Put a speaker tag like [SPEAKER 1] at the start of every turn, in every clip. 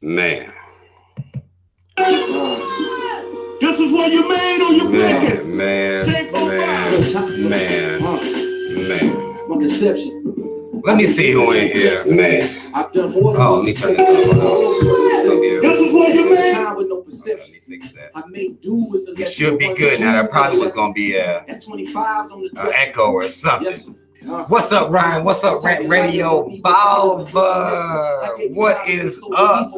[SPEAKER 1] Man.
[SPEAKER 2] This is what you made on your
[SPEAKER 1] man.
[SPEAKER 3] My conception.
[SPEAKER 1] Let me see who in here, man. Oh, let me turn this on.
[SPEAKER 2] This is what you made.
[SPEAKER 3] With no perception.
[SPEAKER 1] Let me fix that.
[SPEAKER 3] I made do with the.
[SPEAKER 1] It should be good now. That probably was gonna be a echo or something. What's up, Ryan? What's up, Rant Radio Balva? What is up,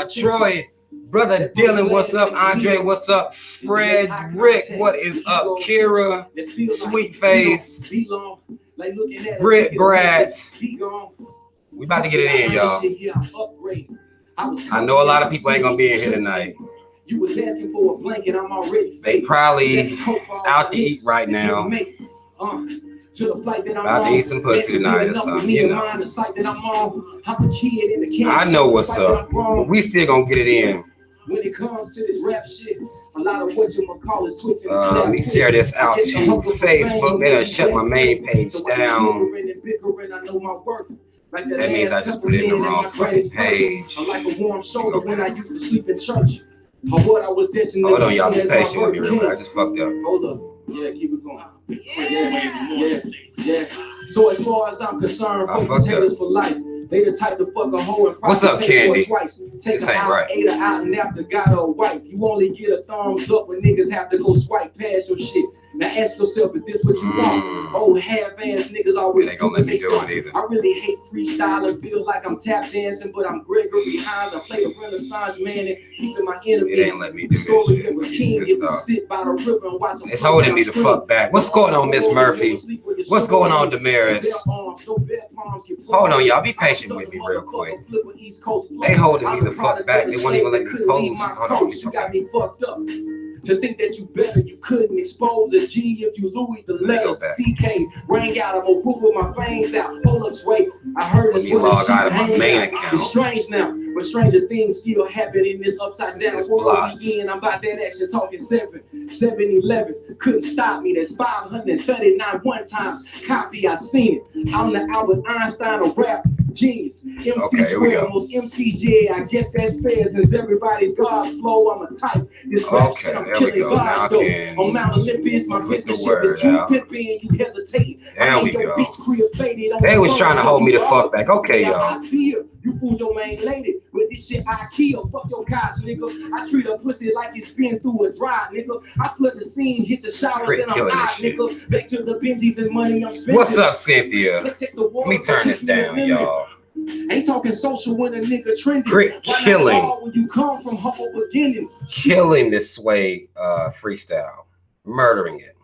[SPEAKER 1] Troy? Brother Dylan, what's up? Andre, what's up? Frederick, what is up? Kira, Sweetface, Britt, Brad. We about to get it in, y'all. I know a lot of people ain't gonna be in here tonight. They probably out to eat right now. About to eat some pussy tonight or something, you know. I know what's up. But we still gonna get it in.
[SPEAKER 3] When it comes to this rap shit, a lot of what you call it twisting.
[SPEAKER 1] Let me share this out to Facebook. They done shut my main page down. That means I just put it in the wrong fucking page.
[SPEAKER 3] Like a warm shoulder when I used to sleep in church. Hold
[SPEAKER 1] on, y'all, be patient with me real quick. I just fucked up.
[SPEAKER 3] Hold up. Yeah, keep it going. Yeah. So as far as I'm concerned, haters for life. They the type to fuck a hoe and
[SPEAKER 1] what's up, Candy?
[SPEAKER 3] Take her out, ate her out, and after got her a wife. You only get a thumbs up when niggas have to go swipe past your shit. Now ask yourself, is this what you want? Old half-ass niggas always
[SPEAKER 1] they gonna let me do it either.
[SPEAKER 3] I really hate freestyle and feel like I'm tap dancing, but I'm Gregory Hines. I play a Renaissance man and keeping my enemy.
[SPEAKER 1] It ain't let me do this shit. It's holding me the fuck back. What's going on, Miss Murphy? What's going on, Damaris? Hold on, y'all. Be patient with me real quick. They holding me the fuck back. They won't even let me pose. Hold on,
[SPEAKER 3] you got me fucked up. To think that you better, you couldn't expose a G if you Louis the letters CKs rang out. I'm gonna proof with my fangs out. Hold up, wait. I heard this
[SPEAKER 1] log out of my main account.
[SPEAKER 3] It's strange now, but stranger things still happen in this upside down world we in. I'm about that action talking 7-11s. Couldn't stop me. That's 539 one times. Copy, I seen it. I'm the Albert Einstein of rap. Genius, MC square, most MCs, yeah, I guess that's fair since everybody's God's flow. I'm a type. This rap shit, I'm killing God's though. On Mount Olympus, my businessship is too pimpy and you hesitate.
[SPEAKER 1] There we go. They was trying to hold me the fuck back. Okay, y'all.
[SPEAKER 3] I see you. You fool your main lady. With this shit, I kill. Fuck your couch, nigga. I treat a pussy like it's been through a drive, nigga. I flood the scene, hit the shower, then I'm out, nigga. Back to the Benjis and money I'm spending.
[SPEAKER 1] What's up, Cynthia? Let me turn this down, y'all.
[SPEAKER 3] Ain't talking social when a nigga trending.
[SPEAKER 1] Killing.
[SPEAKER 3] When you come from humble beginnings.
[SPEAKER 1] Killing this sway freestyle. Murdering it.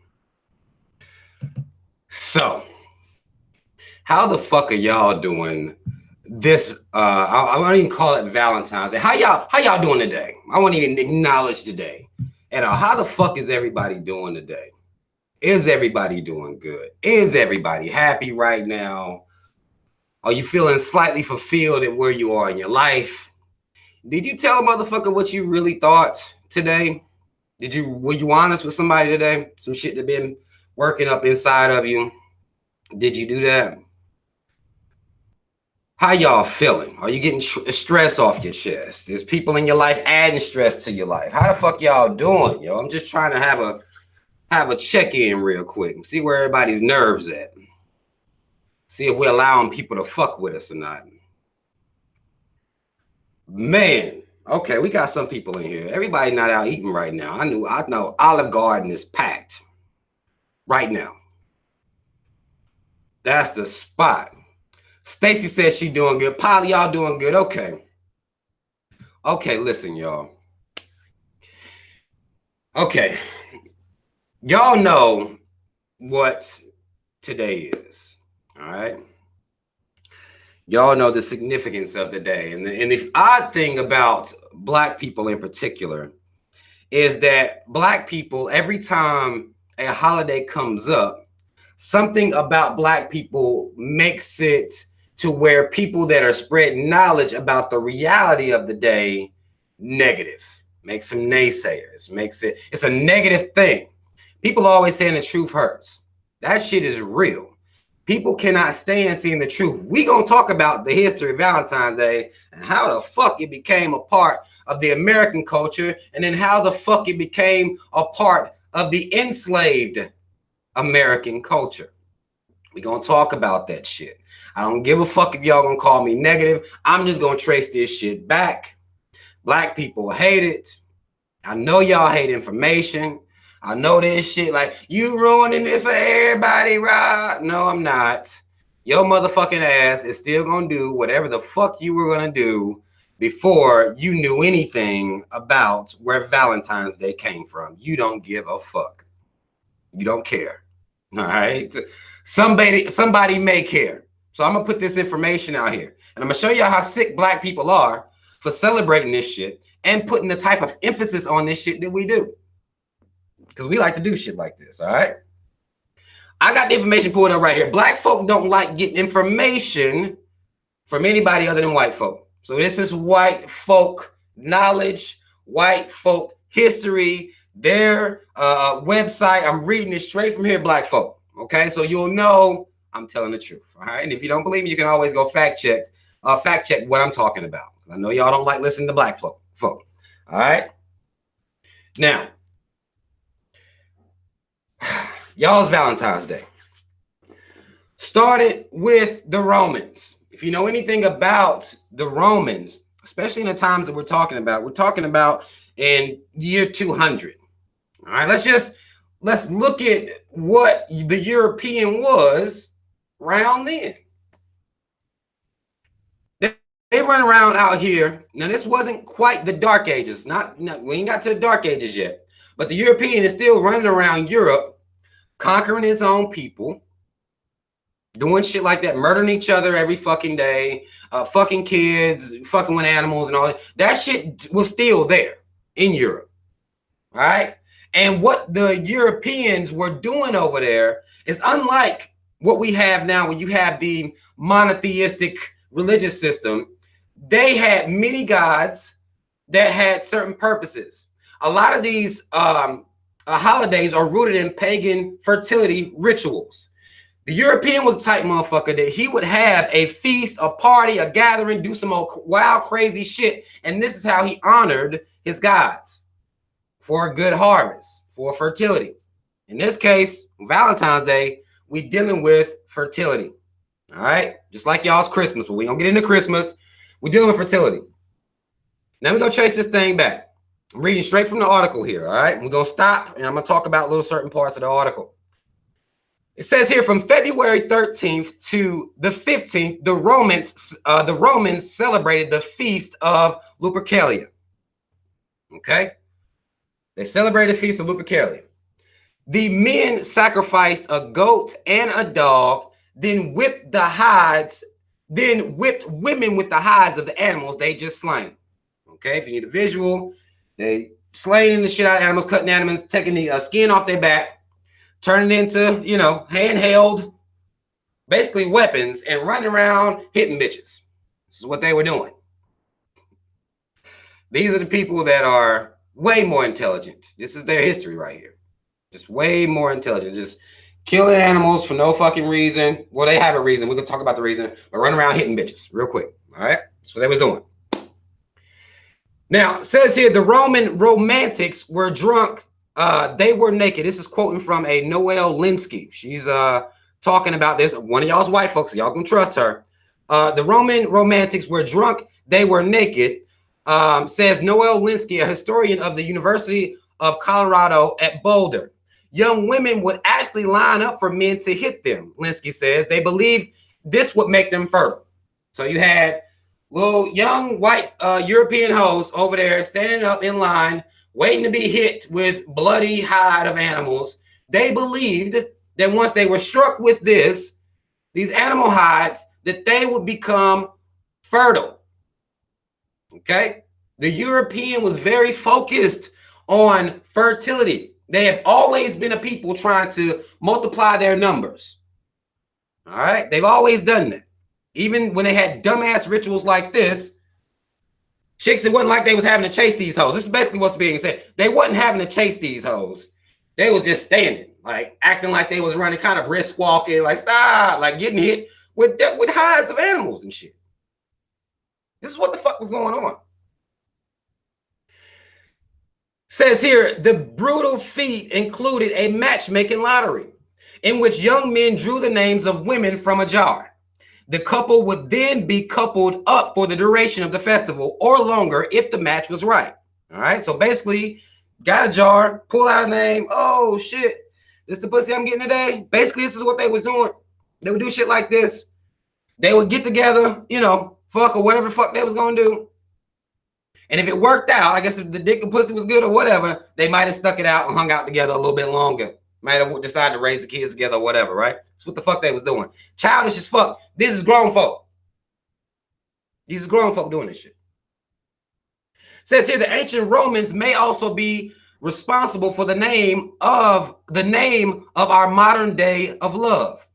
[SPEAKER 1] So, how the fuck are y'all doing this? I won't even call it Valentine's Day. How y'all doing today? I won't even acknowledge today. And how the fuck is everybody doing today? Is everybody doing good? Is everybody happy right now? Are you feeling slightly fulfilled at where you are in your life? Did you tell a motherfucker what you really thought today? Were you honest with somebody today? Some shit that been working up inside of you. Did you do that? How y'all feeling? Are you getting stress off your chest? There's people in your life adding stress to your life. How the fuck y'all doing, yo? I'm just trying to have a check-in real quick. See where everybody's nerves at. See if we're allowing people to fuck with us or not. Man, okay, we got some people in here. Everybody not out eating right now. I know Olive Garden is packed right now. That's the spot. Stacy says she doing good. Polly, y'all doing good. Okay. Okay, listen, y'all. Okay. Y'all know what today is. All right. Y'all know the significance of the day. And the odd thing about Black people in particular is that Black people, every time a holiday comes up, something about Black people makes it to where people that are spreading knowledge about the reality of the day negative, makes them naysayers, it's a negative thing. People always saying the truth hurts. That shit is real. People cannot stand seeing the truth. We gonna talk about the history of Valentine's Day and how the fuck it became a part of the American culture, and then how the fuck it became a part of the enslaved American culture. We gonna talk about that shit. I don't give a fuck if y'all gonna call me negative. I'm just gonna trace this shit back. Black people hate it. I know y'all hate information. I know this shit like you ruining it for everybody, right? No, I'm not. Your motherfucking ass is still gonna do whatever the fuck you were gonna do before you knew anything about where Valentine's Day came from. You don't give a fuck. You don't care. All right. Somebody may care. So I'm gonna put this information out here, and I'm gonna show you how sick black people are for celebrating this shit and putting the type of emphasis on this shit that we do. Because we like to do shit like this, all right? I got the information pulled up right here. Black folk don't like getting information from anybody other than white folk. So this is white folk knowledge, white folk history, their website. I'm reading it straight from here, black folk. Okay, so you'll know I'm telling the truth, all right? And if you don't believe me, you can always go fact check what I'm talking about. I know y'all don't like listening to black folk, all right? Now, y'all's Valentine's Day started with the Romans. If you know anything about the Romans, especially in the times that we're talking about in year 200. All right, let's look at what the European was around then. They run around out here. Now, this wasn't quite the Dark Ages. We ain't got to the Dark Ages yet. But the European is still running around Europe, conquering his own people, doing shit like that, murdering each other every fucking day, fucking kids, fucking with animals and all that. That shit was still there in Europe. All right. And what the Europeans were doing over there is unlike what we have now when you have the monotheistic religious system. They had many gods that had certain purposes. A lot of these holidays are rooted in pagan fertility rituals. The European was the type motherfucker that he would have a feast, a party, a gathering, do some old wild, crazy shit. And this is how he honored his gods for a good harvest, for fertility. In this case, Valentine's Day, we dealing with fertility. All right. Just like y'all's Christmas, but we don't get into Christmas. We're dealing with fertility. Now we're going to trace this thing back. I'm reading straight from the article here. All right. We're going to stop and I'm going to talk about little certain parts of the article. It says here from February 13th to the 15th, the Romans celebrated the feast of Lupercalia. Okay. They celebrated the feast of Lupercalia. The men sacrificed a goat and a dog, then whipped women with the hides of the animals they just slain. Okay, if you need a visual, they slaying the shit out of animals, cutting animals, taking the skin off their back, turning it into, handheld, basically weapons, and running around hitting bitches. This is what they were doing. These are the people that are way more intelligent. This is their history right here. Just way more intelligent. Just killing animals for no fucking reason. Well, they have a reason. We're going to talk about the reason, but run around hitting bitches real quick. All right. That's what they was doing. Now, it says here, the Roman romantics were drunk. They were naked. This is quoting from a Noelle Linsky. She's talking about this. One of y'all's white folks. Y'all can trust her. The Roman romantics were drunk. They were naked. Says Noelle Linsky, a historian of the University of Colorado at Boulder. Young women would actually line up for men to hit them, Linsky says. They believed this would make them fertile. So you had little young white European hoes over there standing up in line, waiting to be hit with bloody hide of animals. They believed that once they were struck with these animal hides, that they would become fertile. Okay? The European was very focused on fertility. They have always been a people trying to multiply their numbers. All right? They've always done that. Even when they had dumbass rituals like this, chicks, it wasn't like they was having to chase these hoes. This is basically what's being said. They wasn't having to chase these hoes. They was just standing. like acting like they was running, kind of brisk walking, like stop, like getting hit with hides of animals and shit. This is what the fuck was going on. Says here, the brutal feat included a matchmaking lottery in which young men drew the names of women from a jar. The couple would then be coupled up for the duration of the festival or longer if the match was right. All right, so basically, got a jar, pull out a name. Oh shit, this is the pussy I'm getting today. Basically, this is what they was doing. They would do shit like this. They would get together, you know, fuck or whatever the fuck they was gonna do. And if it worked out, I guess if the dick and pussy was good or whatever, they might have stuck it out and hung out together a little bit longer. Might have decided to raise the kids together or whatever, right? That's what the fuck they was doing. Childish as fuck. This is grown folk. These is grown folk doing this shit. Says here the ancient Romans may also be responsible for the name of our modern day of love.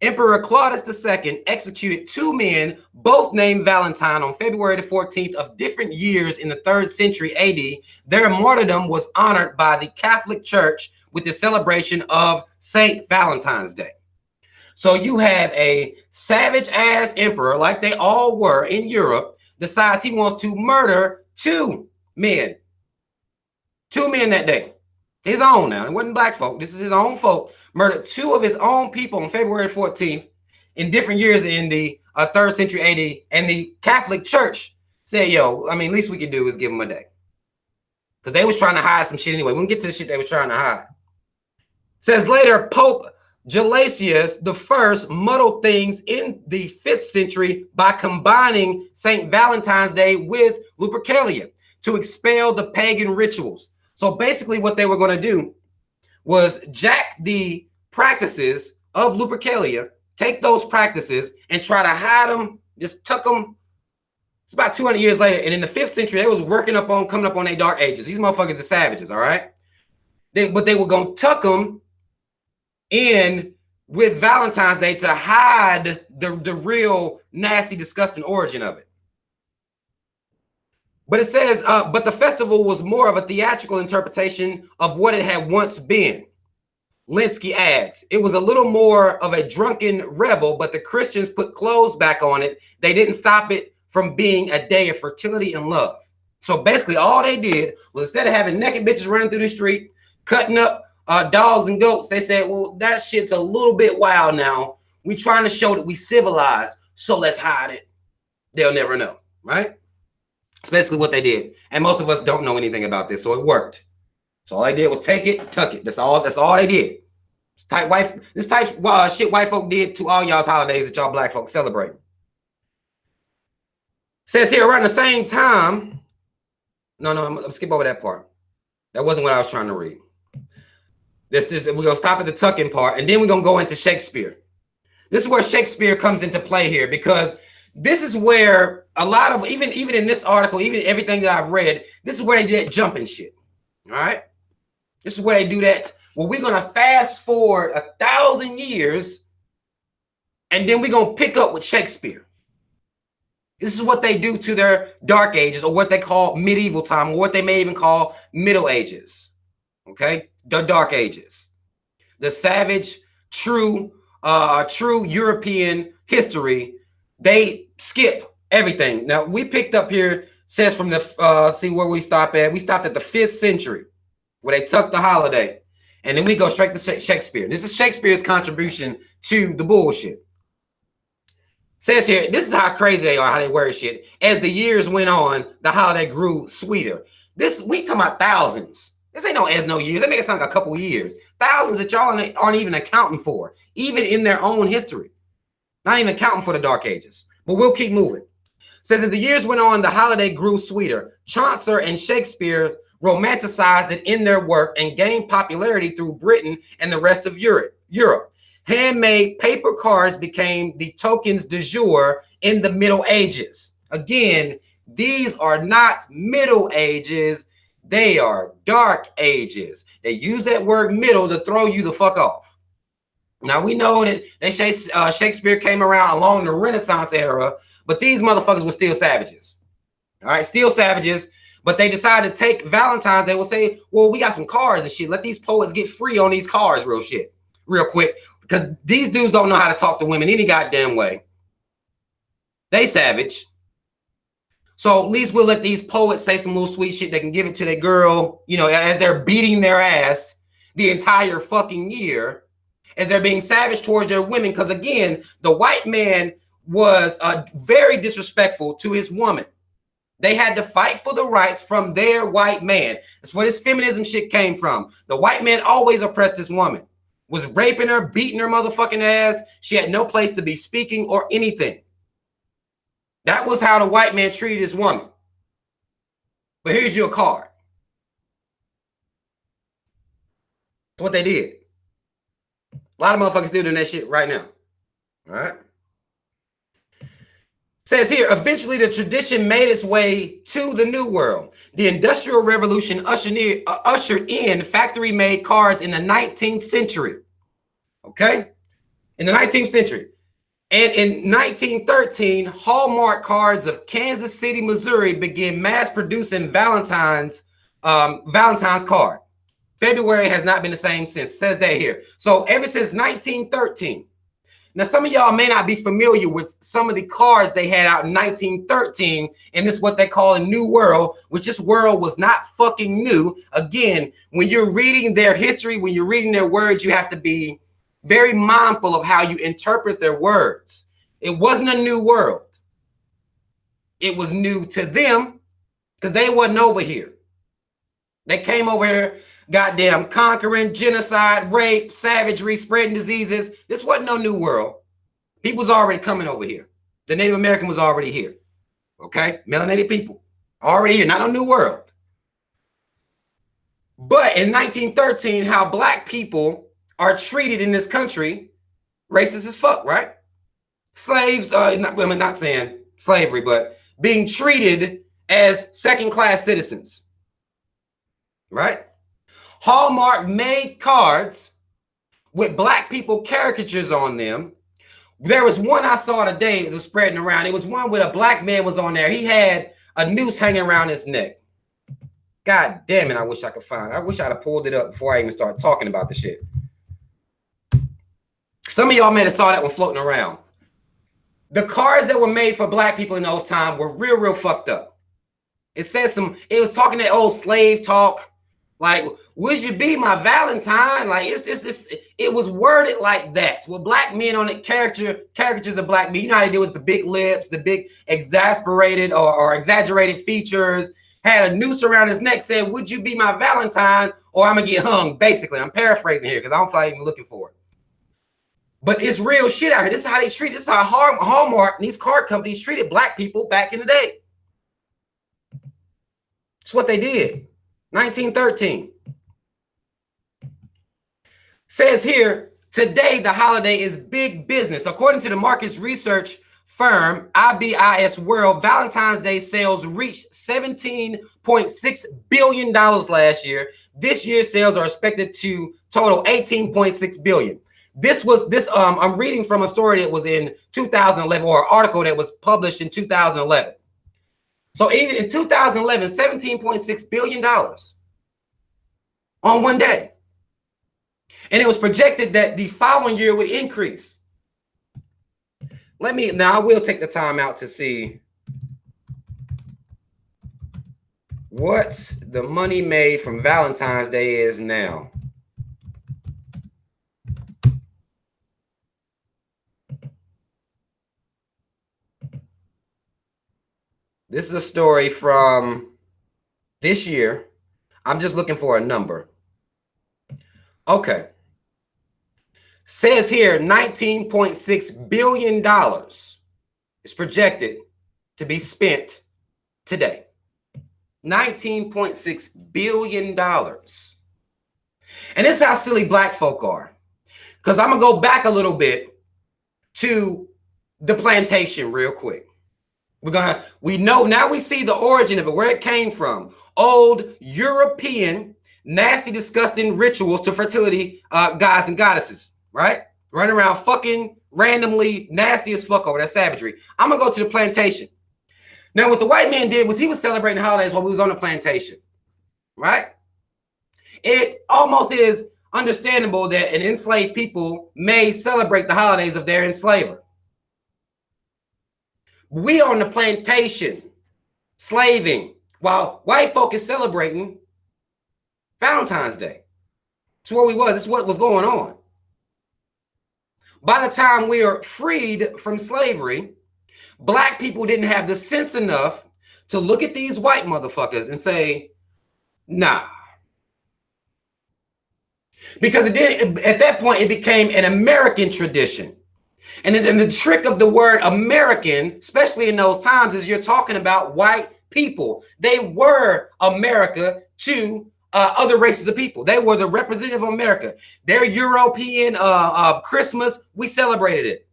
[SPEAKER 1] Emperor Claudius II executed two men, both named Valentine, on February the 14th of different years in the 3rd century AD. Their martyrdom was honored by the Catholic Church with the celebration of St. Valentine's Day. So you have a savage ass emperor, like they all were in Europe, decides he wants to murder two men that day. His own now. It wasn't black folk. This is his own folk. Murdered two of his own people on February 14th in different years in the 3rd century AD. And the Catholic Church said, yo, I mean, least we could do is give him a day. Because they was trying to hide some shit anyway. We can get to the shit they was trying to hide. Says later, Pope Gelasius I muddled things in the 5th century by combining St. Valentine's Day with Lupercalia to expel the pagan rituals. So basically what they were going to do was jack the practices of Lupercalia, take those practices and try to hide them, just tuck them. It's about 200 years later. And in the 5th century, they was coming up on their dark ages. These motherfuckers are savages, all right? But they were going to tuck them in with Valentine's Day to hide the real nasty, disgusting origin of it. But it says, but the festival was more of a theatrical interpretation of what it had once been. Linsky adds, it was a little more of a drunken revel, but the Christians put clothes back on it. They didn't stop it from being a day of fertility and love. So basically all they did was, instead of having naked bitches running through the street, cutting up dogs and goats, they said, well, that shit's a little bit wild now. We trying to show that we civilized, so let's hide it. They'll never know, right? That's basically what they did. And most of us don't know anything about this, so it worked. So all they did was take it, tuck it. That's all they did. This type shit white folk did to all y'all's holidays that y'all black folks celebrate. Says here around the same time. No, I'm gonna skip over that part. That wasn't what I was trying to read. We're gonna stop at the tucking part, and then we're gonna go into Shakespeare. This is where Shakespeare comes into play here, because this is where a lot of, even in this article, even everything that I've read, this is where they do that jumping shit. All right. This is where they do that. Well, we're going to fast forward 1,000 years, and then we're going to pick up with Shakespeare. This is what they do to their dark ages, or what they call medieval time, or what they may even call Middle Ages. Okay. The dark ages, the savage, true European history. They skip everything. Now we picked up here, says from the, see where we stop at. We stopped at the 5th century where they tucked the holiday, and then we go straight to Shakespeare. This is Shakespeare's contribution to the bullshit. Says here, this is how crazy they are, how they wear shit. As the years went on, the holiday grew sweeter. We talking about thousands. This ain't no years. They make it sound like a couple years. Thousands that y'all aren't even accounting for, even in their own history. Not even accounting for the dark ages. But we'll keep moving. Says as the years went on, the holiday grew sweeter. Chaucer and Shakespeare romanticized it in their work and gained popularity through Britain and the rest of Europe. Handmade paper cards became the tokens du jour in the Middle Ages. Again, these are not Middle Ages. They are dark ages. They use that word middle to throw you the fuck off. Now, we know that they say Shakespeare came around along the Renaissance era, but these motherfuckers were still savages. All right, still savages. But they decided to take Valentine's. They will say, well, we got some cars and shit. Let these poets get free on these cars real quick. Because these dudes don't know how to talk to women any goddamn way. They savage. So at least we'll let these poets say some little sweet shit. They can give it to their girl, you know, as they're beating their ass the entire fucking year, as they're being savage towards their women. Because again, the white man was very disrespectful to his woman. They had to fight for the rights from their white man. That's where this feminism shit came from. The white man always oppressed this woman, was raping her, beating her motherfucking ass. She had no place to be speaking or anything. That was how the white man treated his woman. But here's your card. That's what they did. A lot of motherfuckers still doing that shit right now. All right. Says here, eventually the tradition made its way to the New World. The Industrial Revolution ushered in factory-made cars in the 19th century. Okay? In the 19th century. And in 1913, Hallmark cars of Kansas City, Missouri began mass producing Valentine's card. February has not been the same since. It says that here. So ever since 1913. Now, some of y'all may not be familiar with some of the cars they had out in 1913, and this is what they call a new world, which this world was not fucking new. Again, when you're reading their history, when you're reading their words, you have to be very mindful of how you interpret their words. It wasn't a new world. It was new to them because they wasn't over here. They came over here, goddamn conquering, genocide, rape, savagery, spreading diseases. This wasn't no new world. People was already coming over here. The Native American was already here. Okay? Melanated people already here, not a new world. But in 1913, how black people are treated in this country, racist as fuck, right? Slaves, not saying slavery, but being treated as second-class citizens, right? Hallmark made cards with black people caricatures on them. There was one I saw today that was spreading around. It was one where a black man was on there. He had a noose hanging around his neck. God damn it, I wish I could find it. I wish I'd have pulled it up before I even started talking about the shit. Some of y'all may have saw that one floating around. The cards that were made for black people in those times were real fucked up. It says it was talking that old slave talk. Like, would you be my Valentine? Like, it was worded like that. With black men on it, caricatures of black men. You know how they do with the big lips, the big exasperated or exaggerated features. Had a noose around his neck, said, would you be my Valentine? Or I'm going to get hung, basically. I'm paraphrasing here because I don't feel like even looking for it. But it's real shit out here. This is how they treat. This is how Hallmark and these card companies treated black people back in the day. It's what they did. 1913. Says here, today the holiday is big business. According to the markets research firm IBIS World, Valentine's Day sales reached $17.6 billion last year. This year's sales are expected to total $18.6 billion. I'm reading from a story that was in 2011, or an article that was published in 2011. So even in 2011, $17.6 billion on one day. And it was projected that the following year would increase. Now I will take the time out to see what the money made from Valentine's Day is now. This is a story from this year. I'm just looking for a number. Okay. Says here $19.6 billion is projected to be spent today. $19.6 billion. And this is how silly black folk are. Because I'm going to go back a little bit to the plantation real quick. We know now, we see the origin of it, where it came from. Old European, nasty, disgusting rituals to fertility gods and goddesses, right? Running around fucking randomly nasty as fuck over that savagery. I'm going to go to the plantation. Now, what the white man did was he was celebrating holidays while we was on the plantation, right? It almost is understandable that an enslaved people may celebrate the holidays of their enslaver. We on the plantation, slaving, while white folk is celebrating Valentine's Day. It's where we was. It's what was going on. By the time we are freed from slavery, black people didn't have the sense enough to look at these white motherfuckers and say, nah. Because it did, at that point, it became an American tradition. And then the trick of the word American, especially in those times, is you're talking about white people. They were America to other races of people. They were the representative of America. Their European Christmas, we celebrated it.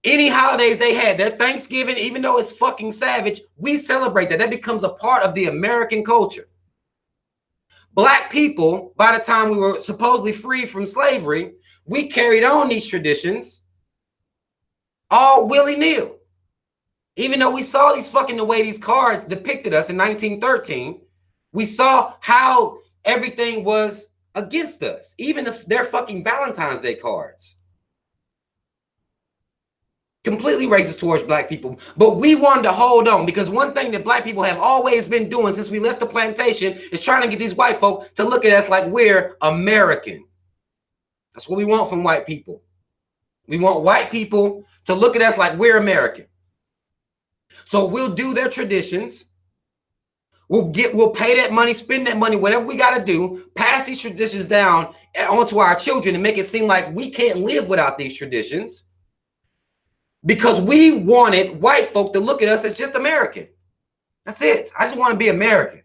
[SPEAKER 1] Any holidays they had, their Thanksgiving, even though it's fucking savage, we celebrate that. That becomes a part of the American culture. Black people, by the time we were supposedly free from slavery, we carried on these traditions all willy-nilly. Even though we saw these fucking, the way these cards depicted us in 1913, we saw how everything was against us. Even their fucking Valentine's Day cards. Completely racist towards black people. But we wanted to hold on, because one thing that black people have always been doing since we left the plantation is trying to get these white folk to look at us like we're American. That's what we want from white people. We want white people to look at us like we're American. So we'll do their traditions. We'll pay that money, spend that money, whatever we got to do, pass these traditions down onto our children and make it seem like we can't live without these traditions, because we wanted white folk to look at us as just American. That's it. I just want to be American.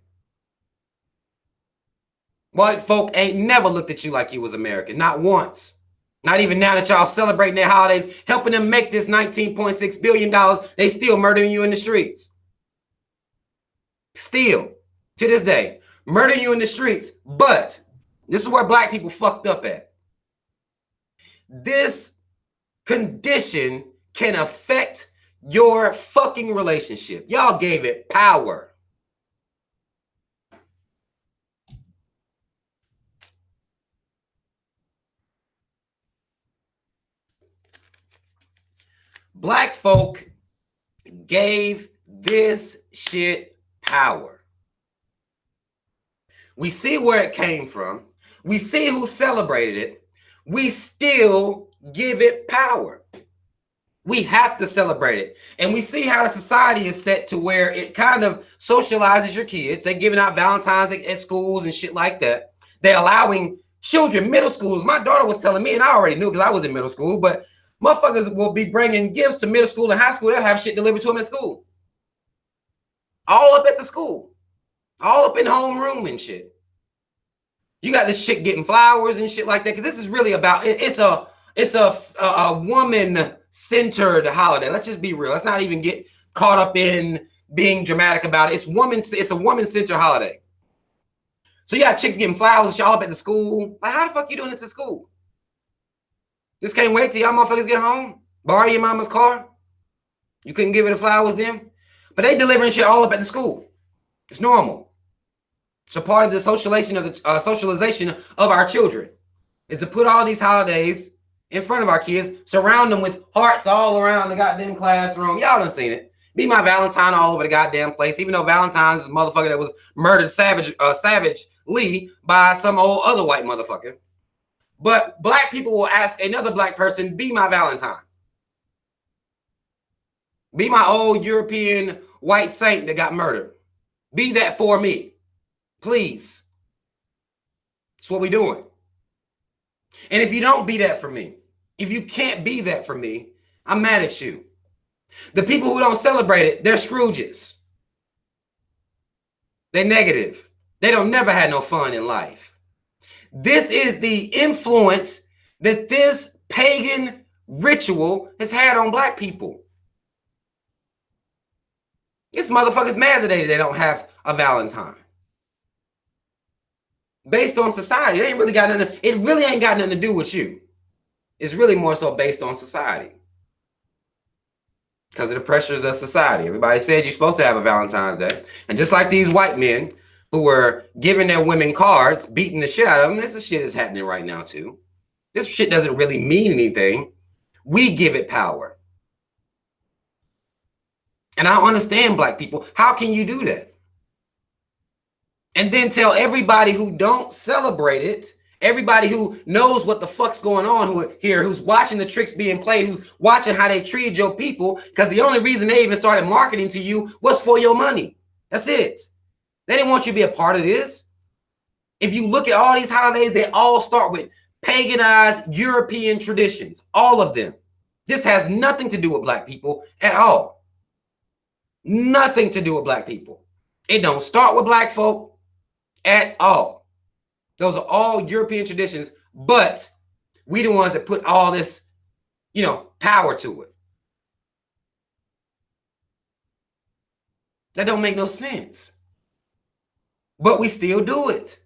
[SPEAKER 1] White folk ain't never looked at you like you was American. Not once. Not even now that y'all celebrating their holidays, helping them make this $19.6 billion, they still murdering you in the streets. Still, to this day, murder you in the streets. But this is where black people fucked up at. This condition can affect your fucking relationship. Y'all gave it power. Black folk gave this shit power. We see where it came from. We see who celebrated it. We still give it power. We have to celebrate it. And we see how the society is set to where it kind of socializes your kids. They're giving out Valentine's at schools and shit like that. They're allowing children, middle schools. My daughter was telling me, and I already knew because I was in middle school, but motherfuckers will be bringing gifts to middle school and high school. They'll have shit delivered to them at school. All up at the school. All up in homeroom and shit. You got this chick getting flowers and shit like that, because this is really about, it's a woman-centered holiday. Let's just be real. Let's not even get caught up in being dramatic about it. It's a woman-centered holiday. So you got chicks getting flowers and shit all up at the school. Like, how the fuck you doing this at school? Just can't wait till y'all motherfuckers get home. Borrow your mama's car. You couldn't give her the flowers then. But they delivering shit all up at the school. It's normal. It's a part of the socialization of our children, is to put all these holidays in front of our kids, surround them with hearts all around the goddamn classroom. Y'all done seen it. Be my Valentine all over the goddamn place, even though Valentine's is a motherfucker that was murdered savagely by some old other white motherfucker. But black people will ask another black person, be my Valentine. Be my old European white saint that got murdered. Be that for me. Please. That's what we're doing. And if you don't be that for me, if you can't be that for me, I'm mad at you. The people who don't celebrate it, they're Scrooges. They're negative. They don't never had no fun in life. This is the influence that this pagan ritual has had on black people. This motherfucker's mad today they don't have a Valentine. Based on society. It really ain't got nothing to do with you. It's really more so based on society. because of the pressures of society. Everybody said you're supposed to have a Valentine's Day. And just like these white men who were giving their women cards, beating the shit out of them, this shit is happening right now too. This shit doesn't really mean anything. We give it power. And I don't understand black people. How can you do that? And then tell everybody who don't celebrate it, everybody who knows what the fuck's going on here, who's watching the tricks being played, who's watching how they treated your people, because the only reason they even started marketing to you was for your money. That's it. They didn't want you to be a part of this. If you look at all these holidays, they all start with paganized European traditions, all of them. This has nothing to do with black people at all. Nothing to do with black people. It don't start with black folk at all. Those are all European traditions, but we the ones that put all this, power to it. That don't make no sense. But we still do it.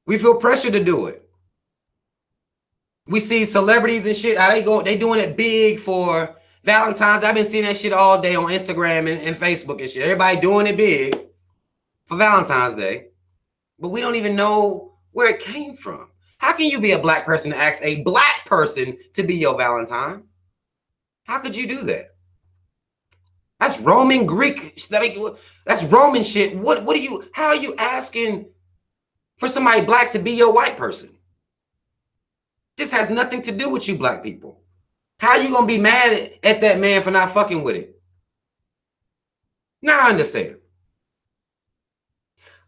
[SPEAKER 1] We feel pressure to do it. We see celebrities and shit, how they doing it big for Valentine's. I've been seeing that shit all day on Instagram and Facebook and shit. Everybody doing it big for Valentine's Day. But we don't even know where it came from. How can you be a black person to ask a black person to be your Valentine? How could you do that? That's Roman Greek. That's Roman shit. How are you asking for somebody black to be your white person? This has nothing to do with you black people. How are you going to be mad at that man for not fucking with it? Now I understand.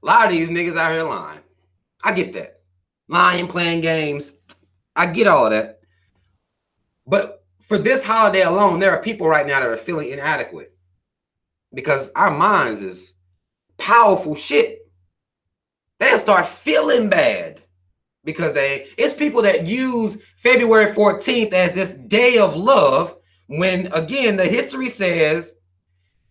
[SPEAKER 1] A lot of these niggas out here lying. I get that. Lying, playing games. I get all that. But for this holiday alone, there are people right now that are feeling inadequate. Because our minds is powerful shit. They'll start feeling bad. Because it's people that use February 14th as this day of love, when, again, the history says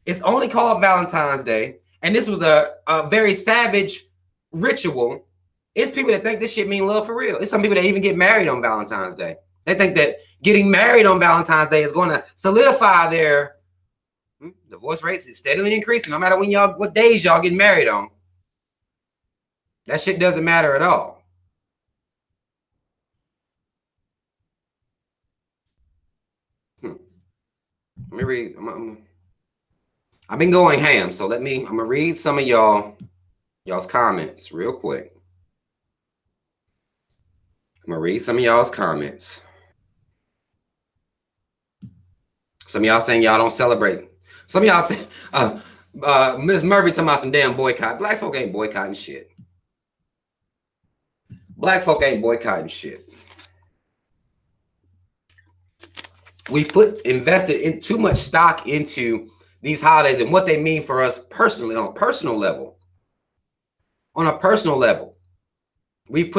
[SPEAKER 1] it's only called Valentine's Day, and this was a very savage ritual. It's people that think this shit mean love for real. It's some people that even get married on Valentine's Day. They think that getting married on Valentine's Day is going to solidify their divorce rates is steadily increasing, no matter what days y'all get married on. That shit doesn't matter at all. Let me read. I've been going ham, so I'm gonna read some of y'all's comments real quick. I'm gonna read some of y'all's comments. Some of y'all saying y'all don't celebrate. Some of y'all say, Ms. Murphy talking about some damn boycott. Black folk ain't boycotting shit. Black folk ain't boycotting shit. We invested in too much stock into these holidays and what they mean for us personally, on a personal level. On a personal level, we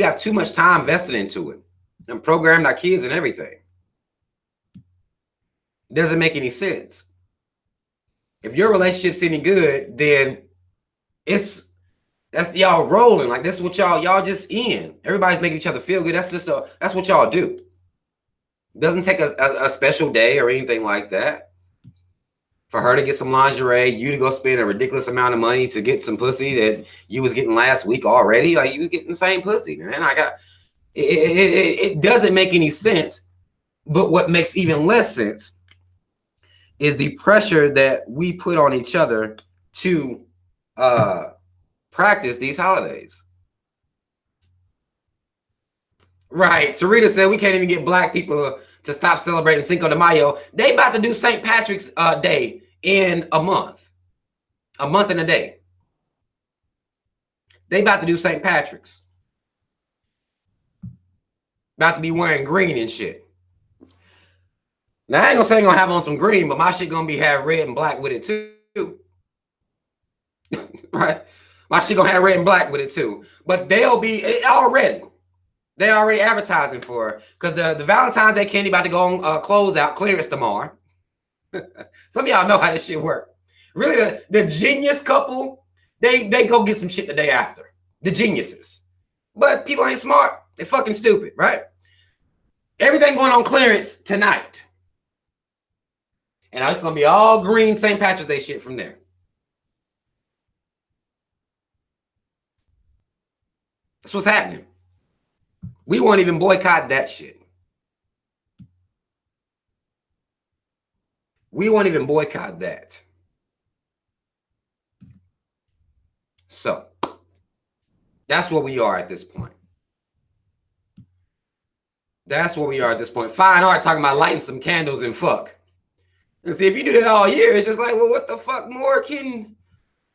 [SPEAKER 1] have too much time invested into it and programmed our kids and everything. It doesn't make any sense. If your relationship's any good, then that's y'all rolling. Like, this is what y'all just in. Everybody's making each other feel good. That's what y'all do. It doesn't take a special day or anything like that. For her to get some lingerie, you to go spend a ridiculous amount of money to get some pussy that you was getting last week already. Like, you getting the same pussy, man. It doesn't make any sense. But what makes even less sense is the pressure that we put on each other to practice these holidays. Right. Tarita said we can't even get black people to stop celebrating Cinco de Mayo. They about to do St. Patrick's Day in a month and a day. They about to do St. Patrick's. About to be wearing green and shit. Now, I ain't gonna say I'm gonna have on some green, but my shit gonna have red and black with it too. Right? My shit gonna have red and black with it too. But they'll be already. They're already advertising for it, because the Valentine's Day candy about to go on closeout clearance tomorrow. Some of y'all know how this shit work. Really, the genius couple, they go get some shit the day after. The geniuses. But people ain't smart. They're fucking stupid, right? Everything going on clearance tonight. And it's going to be all green St. Patrick's Day shit from there. That's what's happening. We won't even boycott that shit. We won't even boycott that. So that's where we are at this point. That's where we are at this point. Fine art talking about lighting some candles and fuck. And see, if you do that all year, it's just like, well, what the fuck more can...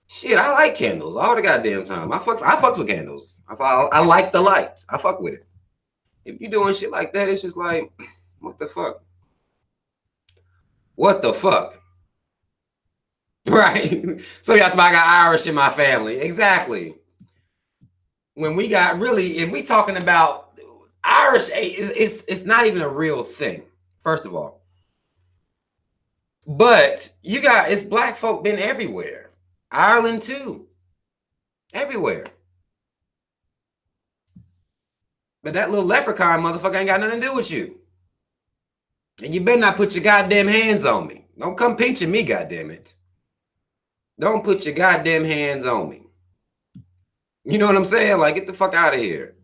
[SPEAKER 1] Shit, I like candles all the goddamn time. I fucks with candles. I like the lights. I fuck with it. If you doing shit like that, it's just like, what the fuck? What the fuck? Right? So y'all talk about I got Irish in my family. Exactly. When we got really, if we talking about Irish, it's not even a real thing, first of all. But you got, it's black folk been everywhere. Ireland too. Everywhere. But that little leprechaun motherfucker ain't got nothing to do with you. And you better not put your goddamn hands on me. Don't come pinching me, goddamn it. Don't put your goddamn hands on me. You know what I'm saying? Like, get the fuck out of here.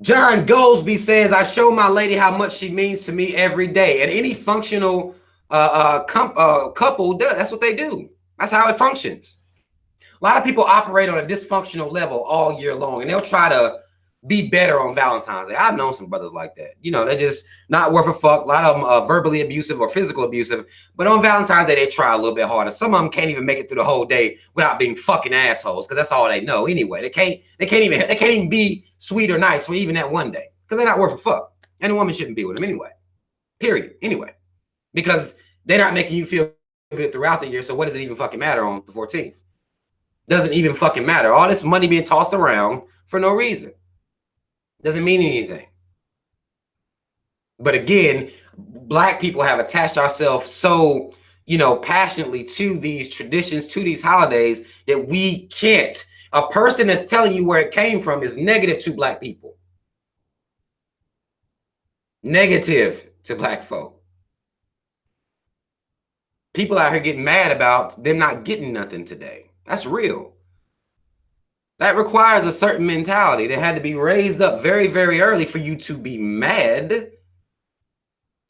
[SPEAKER 1] John Goldsby says, I show my lady how much she means to me every day. And any functional couple does. That's what they do. That's how it functions. A lot of people operate on a dysfunctional level all year long, and they'll try to be better on Valentine's Day. I've known some brothers like that. You know, they're just not worth a fuck. A lot of them are verbally abusive or physical abusive. But on Valentine's Day, they try a little bit harder. Some of them can't even make it through the whole day without being fucking assholes, because that's all they know anyway. They can't even be sweet or nice for even that one day, because they're not worth a fuck. And a woman shouldn't be with them anyway. Period. Anyway, because they're not making you feel good throughout the year. So what does it even fucking matter on the 14th? Doesn't even fucking matter. All this money being tossed around for no reason. Doesn't mean anything. But again, black people have attached ourselves so, you know, passionately to these traditions, to these holidays, that we can't. A person that's telling you where it came from is negative to black people. Negative to black folk. People out here getting mad about them not getting nothing today. That's real. That requires a certain mentality that had to be raised up very, very early for you to be mad,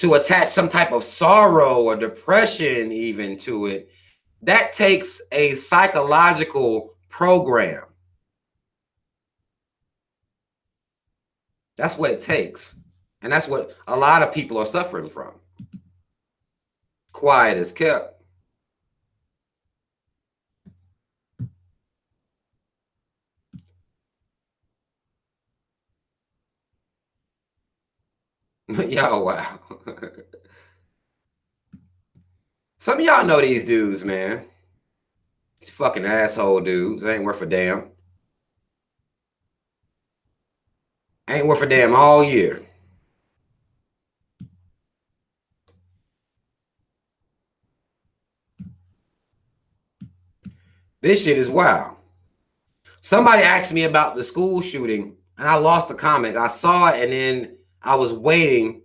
[SPEAKER 1] to attach some type of sorrow or depression even to it. That takes a psychological program. That's what it takes. And that's what a lot of people are suffering from. Quiet as kept. Y'all, wow. Some of y'all know these dudes, man. These fucking asshole dudes. They ain't worth a damn. Ain't worth a damn all year. This shit is wild. Somebody asked me about the school shooting, and I lost the comment. I saw it, and then I was waiting.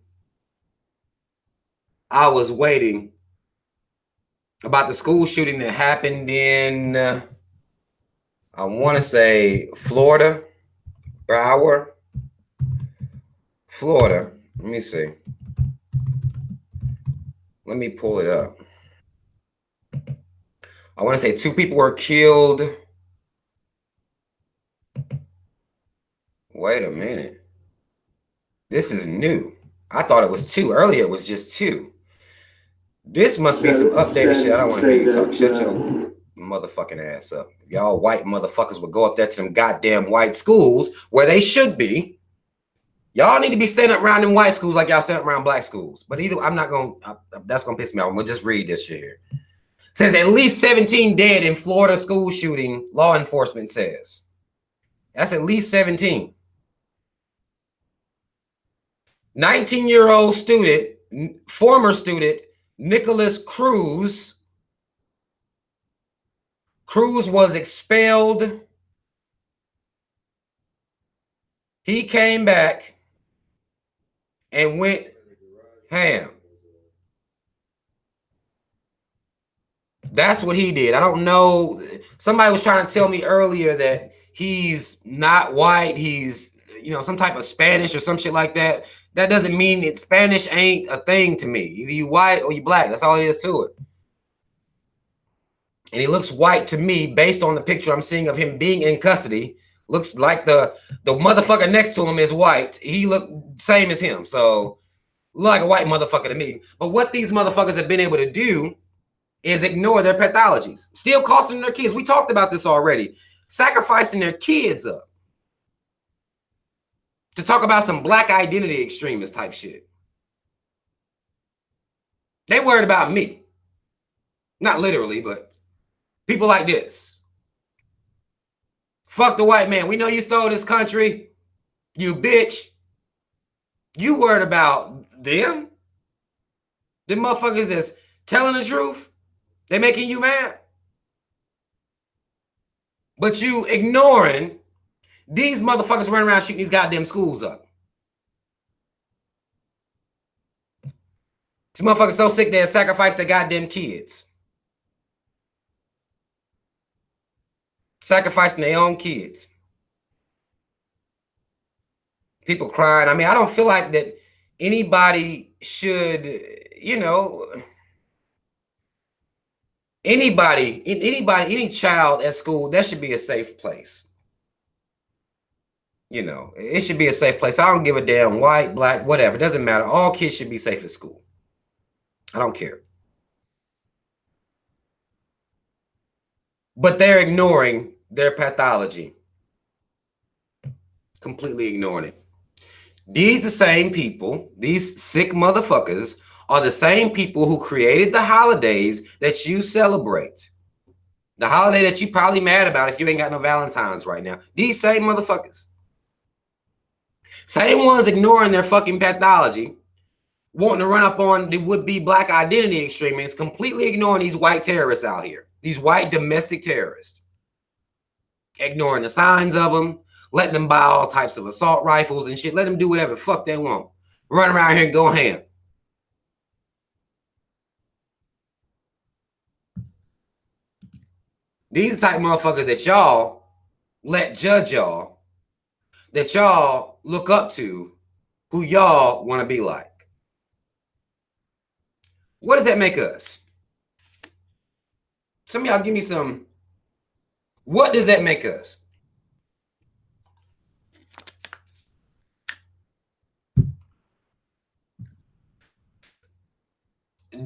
[SPEAKER 1] About the school shooting that happened in, I want to say, Florida, Broward, Florida. Let me see. Let me pull it up. I want to say 2 people were killed. Wait a minute. This is new. I thought it was 2. Earlier it was just 2. This must be some updated shit. I don't want to hear you talk. Shut your motherfucking ass up. Y'all white motherfuckers would go up there to them goddamn white schools where they should be. Y'all need to be standing up around them white schools like y'all stand up around black schools. But either, I'm not going to, that's going to piss me off. I'm going to just read this shit here. It says at least 17 dead in Florida school shooting, law enforcement says. That's at least 17. 19-year-old student, former student, Nicholas Cruz. Cruz was expelled. He came back. and went ham. That's what he did. I don't know. Somebody was trying to tell me earlier that he's not white. He's, you know, some type of Spanish or some shit like that. That doesn't mean that Spanish ain't a thing to me. Either you white or you black. That's all it is to it. And he looks white to me based on the picture I'm seeing of him being in custody. Looks like the motherfucker next to him is white. He looked same as him. So look like a white motherfucker to me. But what these motherfuckers have been able to do is ignore their pathologies, still costing their kids. We talked about this already, sacrificing their kids up to talk about some black identity extremist type shit. They worried about me, not literally, but people like this. Fuck the white man. We know you stole this country, you bitch. You worried about them? Them motherfuckers that's telling the truth. They making you mad. But you ignoring these motherfuckers running around shooting these goddamn schools up. These motherfuckers so sick they sacrifice their goddamn kids. Sacrificing their own kids. People crying. I mean, I don't feel like that anybody should, you know, any child at school, that should be a safe place. You know, it should be a safe place. I don't give a damn white, black, whatever. It doesn't matter. All kids should be safe at school. I don't care. But they're ignoring their pathology. Completely ignoring it. These the same people, these sick motherfuckers, are the same people who created the holidays that you celebrate. The holiday that you probably mad about if you ain't got no Valentines right now. These same motherfuckers. Same ones ignoring their fucking pathology, wanting to run up on the would-be black identity extremists, completely ignoring these white terrorists out here. These white domestic terrorists. Ignoring the signs of them, letting them buy all types of assault rifles and shit. Let them do whatever the fuck they want. Run around here and go ham. These type motherfuckers that y'all let judge y'all, that y'all look up to, who y'all want to be like. What does that make us? Some of y'all give me some. What does that make us?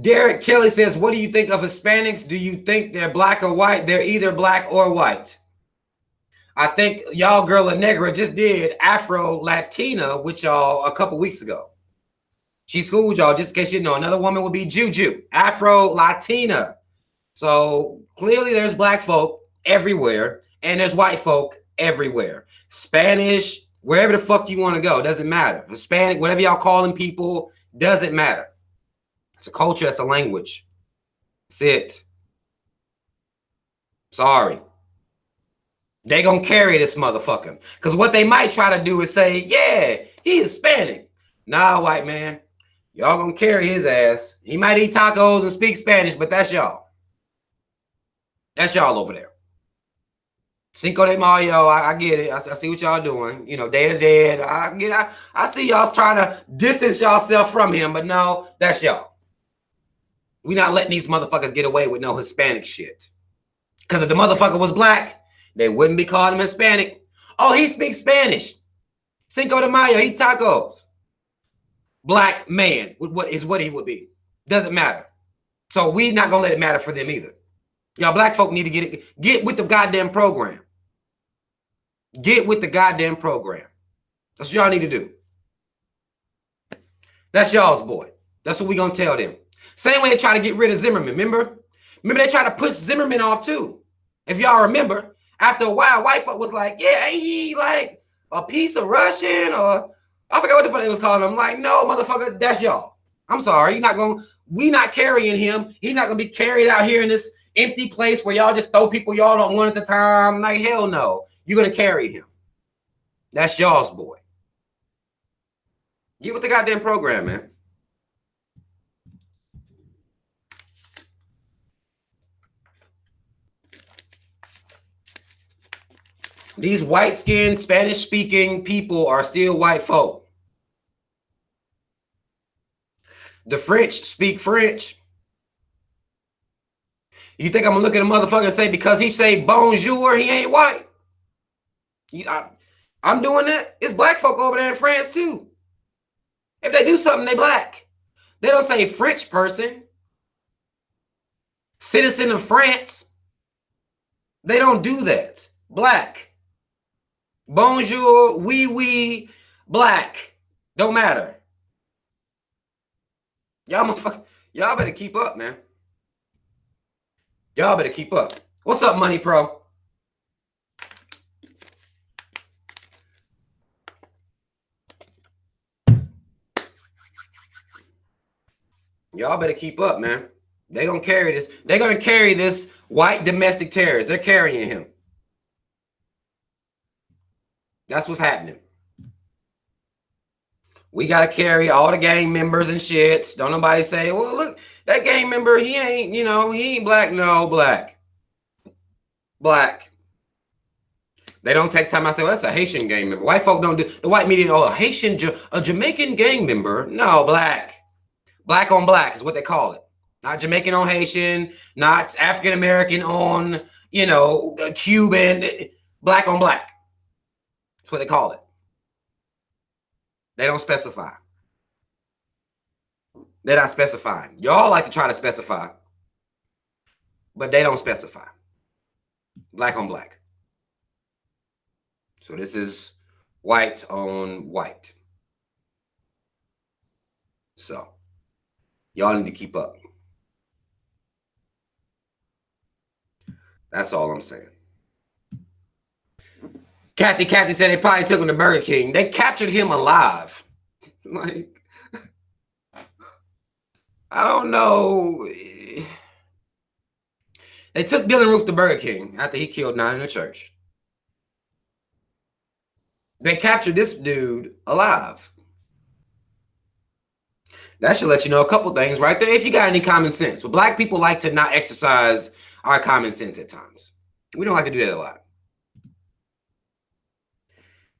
[SPEAKER 1] Derek Kelly says, what do you think of Hispanics? Do you think they're black or white? They're either black or white. I think y'all Girl La Negra just did Afro Latina with y'all a couple weeks ago. She schooled y'all, just in case you know, another woman would be Juju, Afro Latina. So clearly there's black folk everywhere and there's white folk everywhere. Spanish, wherever the fuck you want to go, doesn't matter. Hispanic, whatever y'all calling people, doesn't matter. It's a culture, it's a language. That's it. Sorry. They gonna carry this motherfucker. Because what they might try to do is say, yeah, he's Hispanic. Nah, white man. Y'all gonna carry his ass. He might eat tacos and speak Spanish, but that's y'all. That's y'all over there. Cinco de Mayo, I get it. I see what y'all doing. You know, Day of the Dead. I get it. I see y'all trying to distance yourself from him, but no, that's y'all. We not letting these motherfuckers get away with no Hispanic shit. Because if the motherfucker was black, they wouldn't be calling him Hispanic. Oh, he speaks Spanish. Cinco de Mayo, eat tacos. Black man, what he would be. Doesn't matter. So we not gonna let it matter for them either. Y'all black folk need to get with the goddamn program. Get with the goddamn program. That's what y'all need to do. That's y'all's boy. That's what we gonna tell them. Same way they try to get rid of Zimmerman, remember? Remember they tried to push Zimmerman off too. If y'all remember, after a while, white folk was like, yeah, ain't he like a piece of Russian or I forgot what the fuck they was calling him. I'm like, no, motherfucker, that's y'all. I'm sorry, we not carrying him. He's not gonna be carried out here in this empty place where y'all just throw people y'all don't want at the time. Like, hell no. You're gonna carry him. That's y'all's boy. Get with the goddamn program, man. These white-skinned, Spanish-speaking people are still white folk. The French speak French. You think I'm gonna look at a motherfucker and say because he say bonjour, he ain't white? I'm doing that. It's black folk over there in France too. If they do something, they black. They don't say French person, citizen of France. They don't do that. Black. Bonjour, oui, black. Don't matter. Y'all better keep up, man. Y'all better keep up. What's up, Money Pro? Y'all better keep up, man. They're gonna carry this. They're gonna carry this white domestic terrorist. They're carrying him. That's what's happening. We gotta carry all the gang members and shit. Don't nobody say, well, look, that gang member, he ain't, he ain't black. No, black. Black. They don't take time. I say, well, that's a Haitian gang member. White folk don't do, the white media, oh, a Jamaican gang member. No, black. Black on black is what they call it. Not Jamaican on Haitian, not African American on, Cuban. Black on black. That's what they call it. They don't specify. They're not specifying. Y'all like to try to specify, but they don't specify. Black on black. So this is white on white. So y'all need to keep up. That's all I'm saying. Kathy said they probably took him to Burger King. They captured him alive. Like, I don't know. They took Dylan Roof to Burger King after he killed 9 in the church. They captured this dude alive. That should let you know a couple things right there if you got any common sense. But black people like to not exercise our common sense at times. We don't like to do that a lot.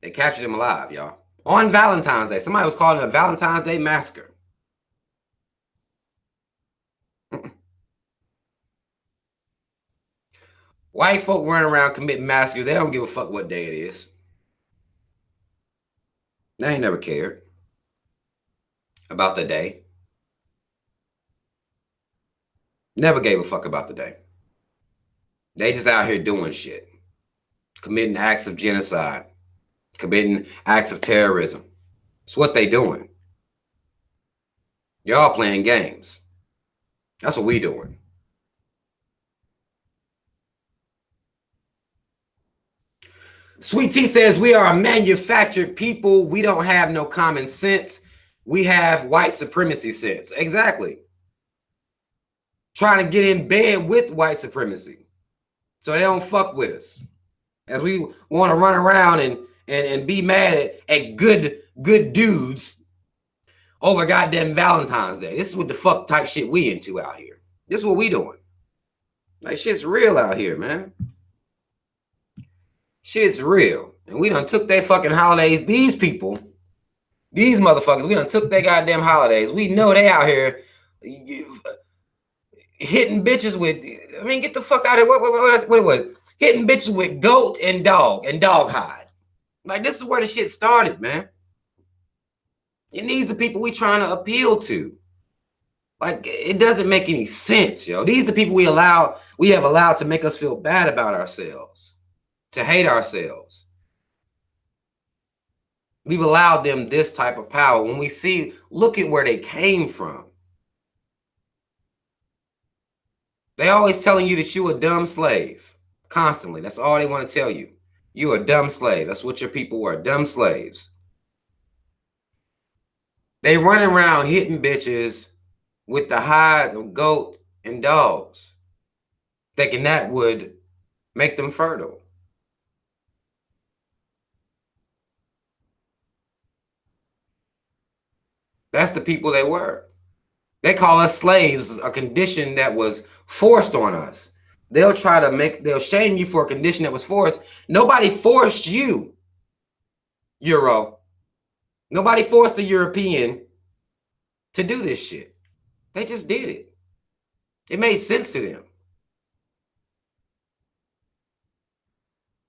[SPEAKER 1] They captured him alive, y'all. On Valentine's Day. Somebody was calling it a Valentine's Day massacre. White folk running around committing massacres. They don't give a fuck what day it is. They ain't never cared about the day. Never gave a fuck about the day. They just out here doing shit. Committing acts of genocide. Committing acts of terrorism. It's what they doing. Y'all playing games. That's what we doing. Sweet Tea says we are a manufactured people. We don't have no common sense. We have white supremacy sense. Exactly. Trying to get in bed with white supremacy so they don't fuck with us. As we want to run around and be mad at good dudes over goddamn Valentine's Day. This is what the fuck type shit we into out here. This is what we doing. Like, shit's real out here, man. Shit's real. And we done took their fucking holidays. These people, these motherfuckers, we done took their goddamn holidays. We know they out here hitting bitches with, I mean, get the fuck out of here. What it was? Hitting bitches with goat and dog hide. Like, this is where the shit started, man. And these are the people we trying to appeal to. Like, it doesn't make any sense, yo. These are the people we have allowed to make us feel bad about ourselves, to hate ourselves. We've allowed them this type of power. When we see, look at where they came from. They always telling you that you a dumb slave. Constantly. That's all they want to tell you. You a dumb slave. That's what your people were, dumb slaves. They running around hitting bitches with the hides of goat and dogs, thinking that would make them fertile. That's the people they were. They call us slaves, a condition that was forced on us. They'll shame you for a condition that was forced. Nobody forced you, Euro. Nobody forced the European to do this shit. They just did it. It made sense to them.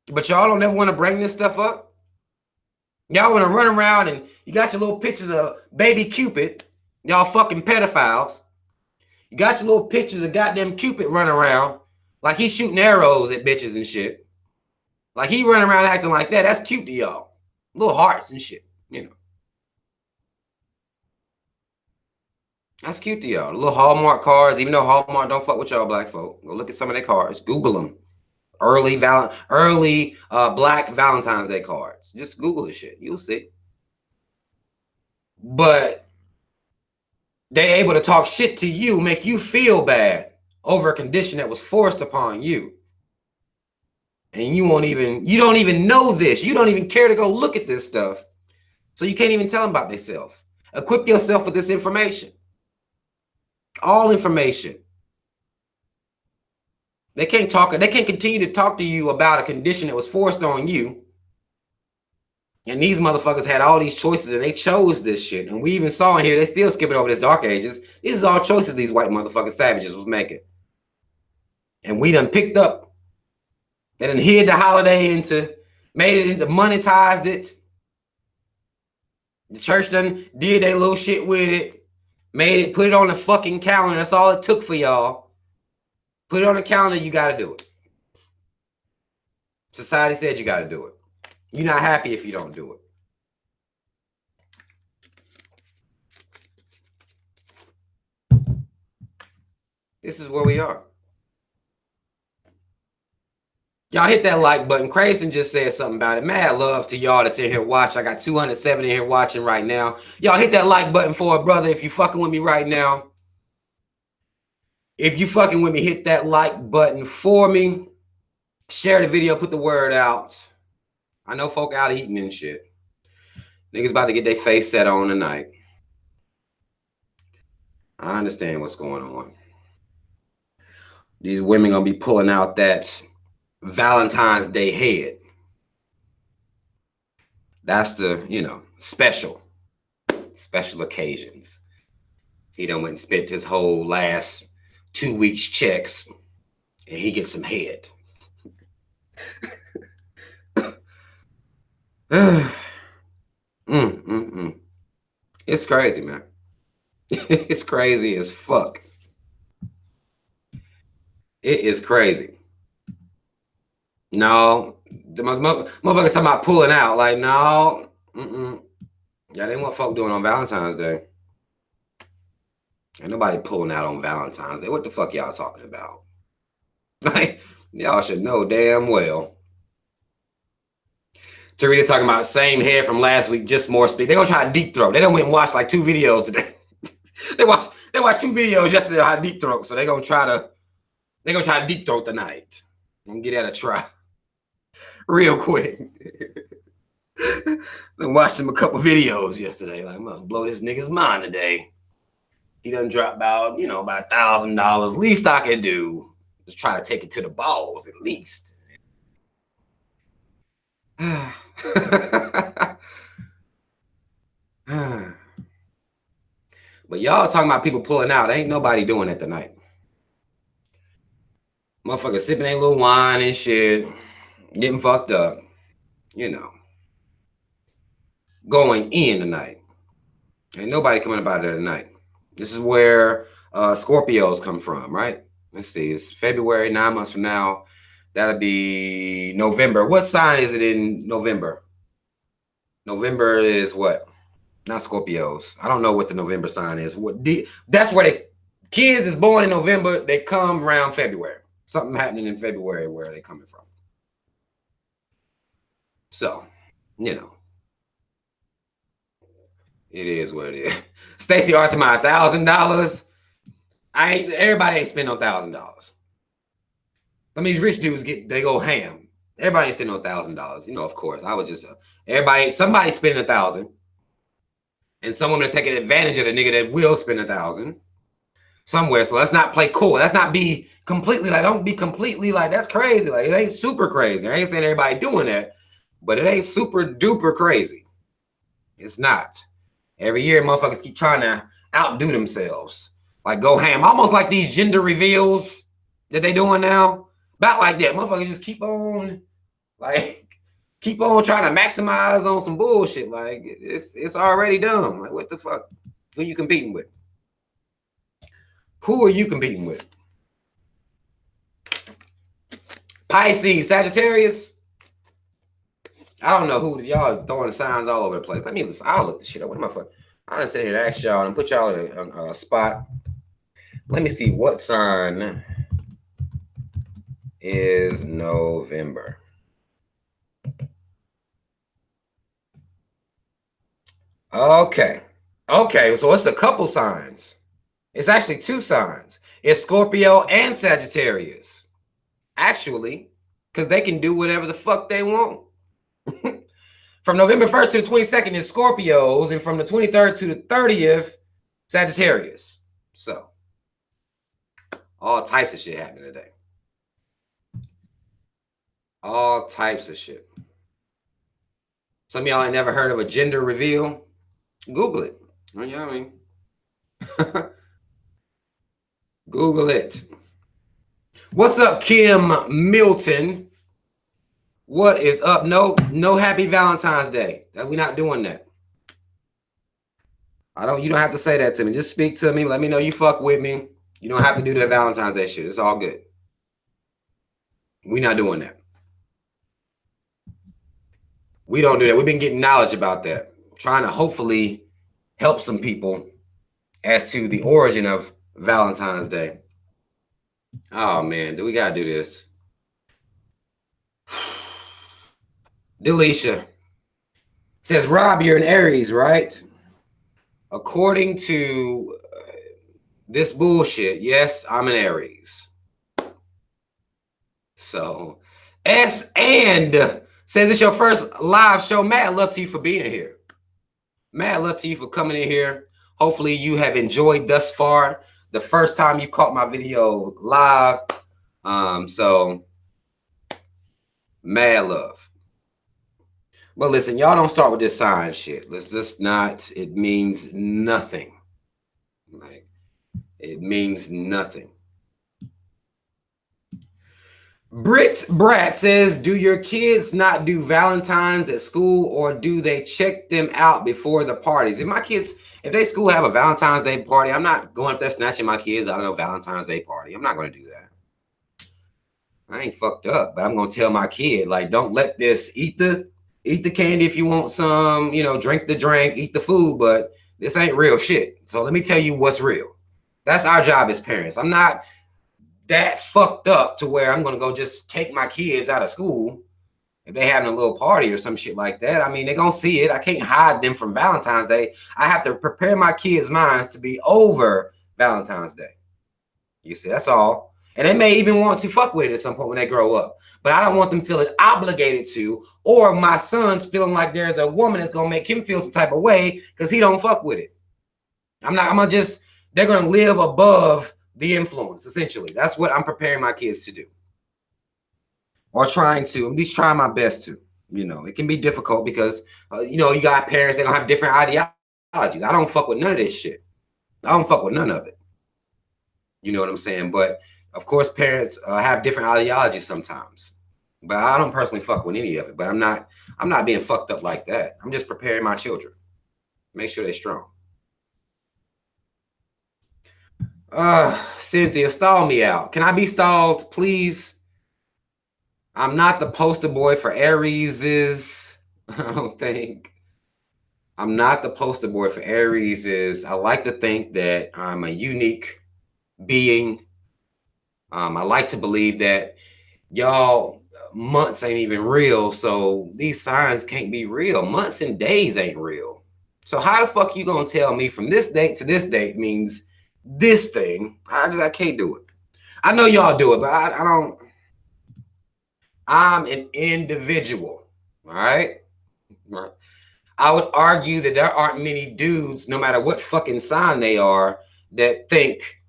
[SPEAKER 1] But y'all don't ever want to bring this stuff up. Y'all want to run around and you got your little pictures of baby Cupid. Y'all fucking pedophiles. You got your little pictures of goddamn Cupid running around like he's shooting arrows at bitches and shit. Like he running around acting like that. That's cute to y'all. Little hearts and shit, you know. That's cute to y'all. Little Hallmark cards, even though Hallmark don't fuck with y'all black folk. Go look at some of their cards. Google them. Early black Valentine's Day cards. Just Google this shit. You'll see. But they're able to talk shit to you, make you feel bad over a condition that was forced upon you. And you don't even know this. You don't even care to go look at this stuff. So you can't even tell them about themselves. Equip yourself with this information. All information. They can't continue to talk to you about a condition that was forced on you. And these motherfuckers had all these choices and they chose this shit. And we even saw in here, they still skipping over this dark ages. This is all choices these white motherfucking savages was making. And we done picked up. They done hid the holiday monetized it. The church done did their little shit with it. Put it on the fucking calendar. That's all it took for y'all. Put it on the calendar, you gotta do it. Society said you gotta do it. You're not happy if you don't do it. This is where we are. Y'all hit that like button. Crayson just said something about it. Mad love to y'all that's in here watching. I got 270 in here watching right now. Y'all hit that like button for a brother if you fucking with me right now. If you fucking with me, hit that like button for me. Share the video, put the word out. I know folk out eating and shit. Niggas about to get their face set on tonight. I understand what's going on. These women gonna be pulling out that Valentine's Day head. That's the, special occasions. He done went and spent his whole last 2 weeks checks and he gets some head. It's crazy, man. It's crazy as fuck. It is crazy. No, the motherfuckers talking about pulling out. Like, no. Yeah, they want folk doing on Valentine's Day. Ain't nobody pulling out on Valentine's Day. What the fuck y'all talking about? Like, y'all should know damn well. Tarita talking about same hair from last week, just more speed. They're gonna try to deep throat. They done went and watched like 2 videos today. they watched 2 videos yesterday on how to deep throat. So they're gonna try to deep throat tonight. I'm gonna get that a try. Real quick. I watched him a couple videos yesterday. Like, I'm gonna blow this nigga's mind today. He done dropped about, about $1,000. Least I can do is try to take it to the balls at least. But y'all talking about people pulling out. Ain't nobody doing it tonight. Motherfuckers sipping a little wine and shit. Getting fucked up. Going in tonight. Ain't nobody coming up out of there tonight. This is where Scorpios come from, right? Let's see. It's February, 9 months from now. That'll be November. What sign is it in November? November is what? Not Scorpios. I don't know what the November sign is. That's where the kids is born in November. They come around February. Something happening in February where they coming from. So, it is what it is. Stacey Artima, $1,000. Everybody ain't spend no $1,000. I mean, these rich dudes they go ham. Everybody ain't spend no $1,000. Of course. I was just somebody spending $1,000. And some women are taking advantage of the nigga that will spend $1,000 somewhere. So let's not play cool. Let's not be completely like, don't be completely like, that's crazy. Like, it ain't super crazy. I ain't saying everybody doing that, but it ain't super duper crazy. It's not. Every year, motherfuckers keep trying to outdo themselves. Like, go ham. Almost like these gender reveals that they doing now. About like that. Motherfuckers just keep on, like, keep on trying to maximize on some bullshit. Like, it's already dumb. Like, what the fuck? Who you competing with? Who are you competing with? Pisces, Sagittarius? I don't know who y'all throwing signs all over the place. I'll look this shit up. What am I fucking? I'm gonna sit here and ask y'all and put y'all in a spot. Let me see what sign is November. Okay. Okay, so it's a couple signs. It's actually 2 signs. It's Scorpio and Sagittarius. Actually, because they can do whatever the fuck they want. From November 1st to the 22nd is Scorpios, and from the 23rd to the 30th, Sagittarius. So, all types of shit happening today. All types of shit. Some of y'all ain't never heard of a gender reveal. Google it. You know what I mean? Google it. What's up, Kim Milton? What is up? No happy Valentine's Day. We're not doing that. You don't have to say that to me. Just speak to me. Let me know you fuck with me. You don't have to do that Valentine's Day shit. It's all good. We're not doing that. We don't do that. We've been getting knowledge about that. Trying to hopefully help some people as to the origin of Valentine's Day. Oh man, do we gotta do this? Delisha says, Rob, you're an Aries, right? According to this bullshit, yes, I'm an Aries. So, S and says it's your first live show. Mad love to you for being here. Mad love to you for coming in here. Hopefully you have enjoyed thus far. The first time you caught my video live. So mad love. But listen, y'all don't start with this sign shit. Let's just not. It means nothing. Like, it means nothing. Brit Brat says, do your kids not do Valentine's at school, or do they check them out before the parties? If they school have a Valentine's Day party, I'm not going up there snatching my kids out of no Valentine's Day party. I'm not going to do that. I ain't fucked up, but I'm going to tell my kid, like, don't let this, eat the candy if you want some, drink the drink, eat the food, but this ain't real shit. So let me tell you what's real. That's our job as parents. I'm not that fucked up to where I'm going to go just take my kids out of school if they having a little party or some shit like that. I mean, they're going to see it. I can't hide them from Valentine's Day. I have to prepare my kids' minds to be over Valentine's Day. You see, that's all. And they may even want to fuck with it at some point when they grow up. But I don't want them feeling obligated to, or my son's feeling like there's a woman that's going to make him feel some type of way because he don't fuck with it. They're going to live above the influence, essentially. That's what I'm preparing my kids to do. Or trying to, at least trying my best to. It can be difficult because, you got parents that going to have different ideologies. I don't fuck with none of this shit. I don't fuck with none of it. You know what I'm saying? But, of course, parents have different ideologies sometimes. But I don't personally fuck with any of it. But I'm not being fucked up like that. I'm just preparing my children. Make sure they're strong. Cynthia, stall me out. Can I be stalled, please? I'm not the poster boy for Aries. I don't think. I'm not the poster boy for Aries. I like to think that I'm a unique being. I like to believe that y'all months ain't even real, so these signs can't be real. Months and days ain't real. So how the fuck you gonna tell me from this date to this date means this thing? I can't do it. I know y'all do it, but I don't. I'm an individual, all right? I would argue that there aren't many dudes, no matter what fucking sign they are, that think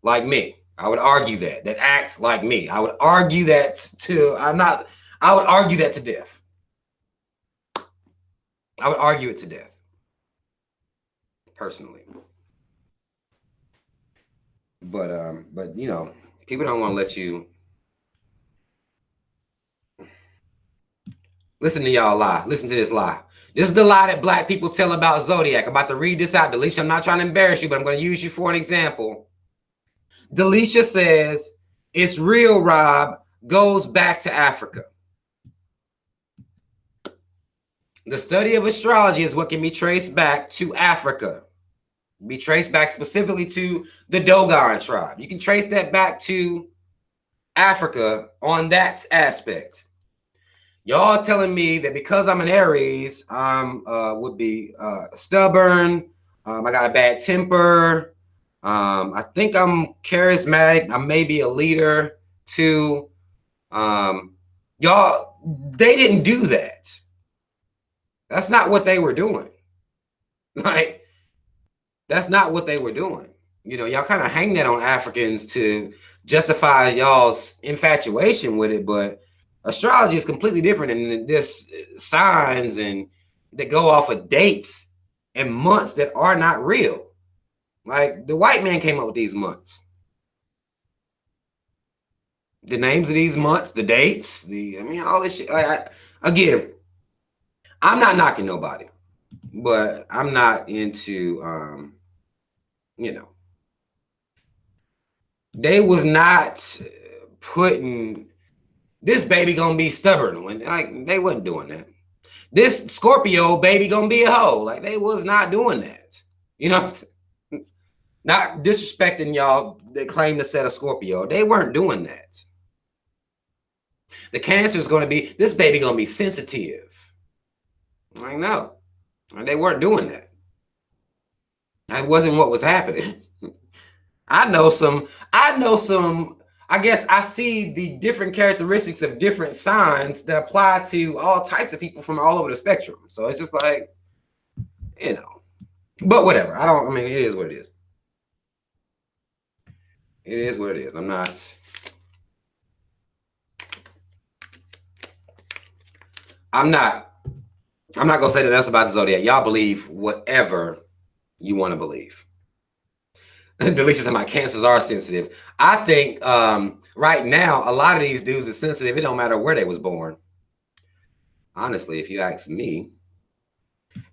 [SPEAKER 1] like me. I would argue that act like me. I would argue that I would argue that to death. I would argue it to death. Personally. But you know, people don't want to let you listen to y'all lie. Listen to this lie. This is the lie that black people tell about Zodiac. I'm about to read this out. Delisha, I'm not trying to embarrass you, but I'm going to use you for an example. Delisha says, it's real, Rob, goes back to Africa. The study of astrology is what can be traced back to Africa. Be traced back specifically to the Dogon tribe. You can trace that back to Africa on that aspect. Y'all telling me that because I'm an Aries, I'm would be stubborn. I got a bad temper. I think I'm charismatic. I may be a leader too. Y'all, they didn't do that. That's not what they were doing. Like, that's not what they were doing. You know, y'all kind of hang that on Africans to justify y'all's infatuation with it, but astrology is completely different, and this signs and that go off of dates and months that are not real. Like, the white man came up with these months. The names of these months, the dates, all this shit. Again, I'm not knocking nobody, but I'm not into, you know, they was not putting this baby gonna be stubborn when, like, they wasn't doing that. This Scorpio baby gonna be a hoe. Like, they was not doing that. You know, not disrespecting y'all that claim to set a Scorpio. They weren't doing that. The Cancer is gonna be, this baby gonna be sensitive. Like, no, they weren't doing that. That wasn't what was happening. I know some, I guess I see the different characteristics of different signs that apply to all types of people from all over the spectrum. So it's just like, you know, but whatever. It is what it is. It is what it is. I'm not gonna say that that's about the zodiac. Y'all believe whatever you want to believe. Delisha said my cancers are sensitive. I think right now a lot of these dudes are sensitive. It don't matter where they was born. Honestly, if you ask me.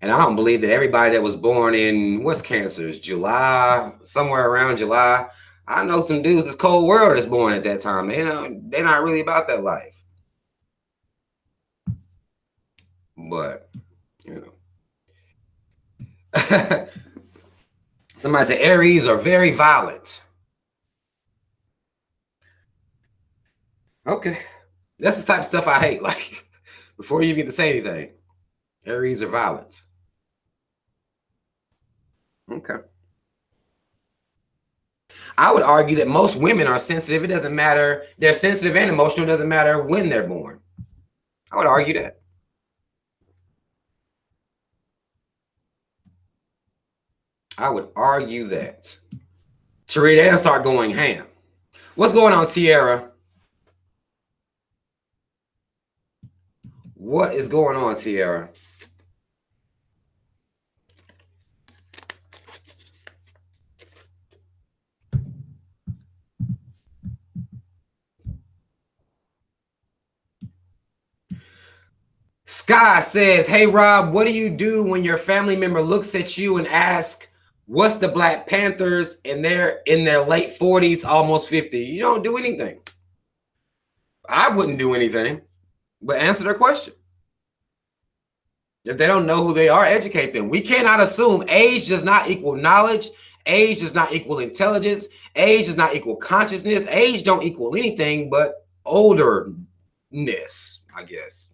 [SPEAKER 1] And I don't believe that everybody that was born in what's cancers, July, somewhere around July. I know some dudes that's cold world that's born at that time. They're not really about that life. But, you know. Somebody said Aries are very violent. Okay. That's the type of stuff I hate. Like, before you even get to say anything, Aries are violent. Okay. I would argue that most women are sensitive. It doesn't matter. They're sensitive and emotional. It doesn't matter when they're born. I would argue that. I would argue that. Tariq, they'll start going ham. What's going on, Tierra? What is going on, Tierra? Sky says, hey, Rob, what do you do when your family member looks at you and asks, what's the Black Panthers, and they're in their late 40s, almost 50? You don't do anything. I wouldn't do anything, but answer their question. If they don't know who they are, educate them. We cannot assume age does not equal knowledge. Age does not equal intelligence. Age does not equal consciousness. Age don't equal anything but olderness, I guess.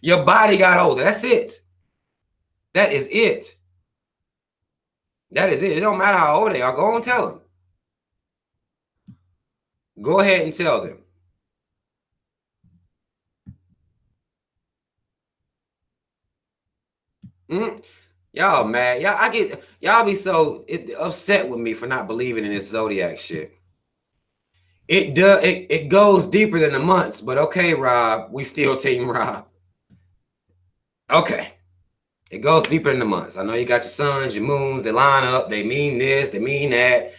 [SPEAKER 1] Your body got older. That's it. That is it. That is it. It don't matter how old they are. Go and tell them. Go ahead and tell them. Y'all mad. Y'all be so upset with me for not believing in this zodiac shit. It goes deeper than the months, but okay, Rob, we still team Rob. Okay. It goes deeper than the months. I know you got your suns, your moons, they line up, they mean this, they mean that.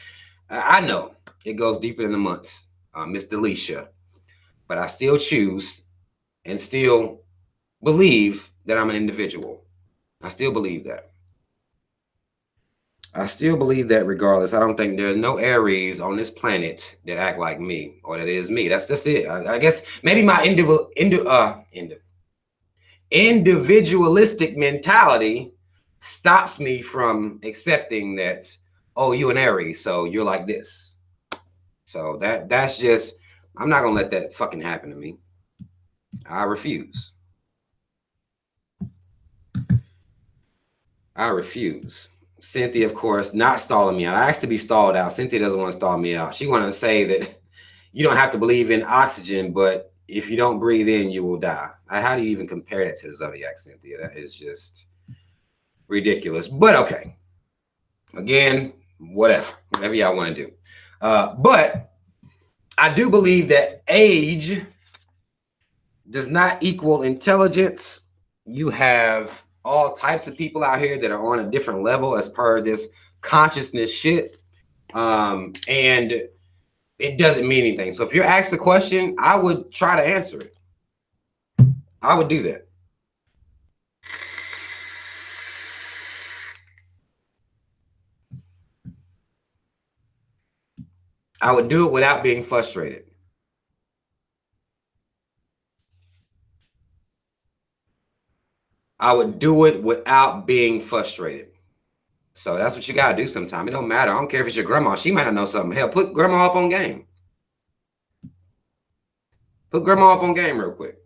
[SPEAKER 1] I know it goes deeper than the months, Miss Delisha. But I still choose and still believe that I'm an individual. I still believe that. I still believe that regardless. I don't think there's no Aries on this planet that act like me or that is me. That's it. I guess maybe my individualistic mentality stops me from accepting that, oh, you're an Aries, so you're like this. So that's just, I'm not gonna let that fucking happen to me. I refuse. I refuse. Cynthia, of course, not stalling me out. I asked to be stalled out. Cynthia doesn't want to stall me out. She wanted to say that you don't have to believe in oxygen, but if you don't breathe in, you will die. How do you even compare that to the zodiac, Cynthia? That is just ridiculous. But okay. Again, whatever y'all want to do. But I do believe that age does not equal intelligence. You have all types of people out here that are on a different level as per this consciousness shit. And it doesn't mean anything. So if you're asked a question, I would try to answer it. I would do that. I would do it without being frustrated. I would do it without being frustrated. So that's what you got to do sometimes. It don't matter. I don't care if it's your grandma. She might not know something. Hell, put grandma up on game. Put grandma up on game real quick.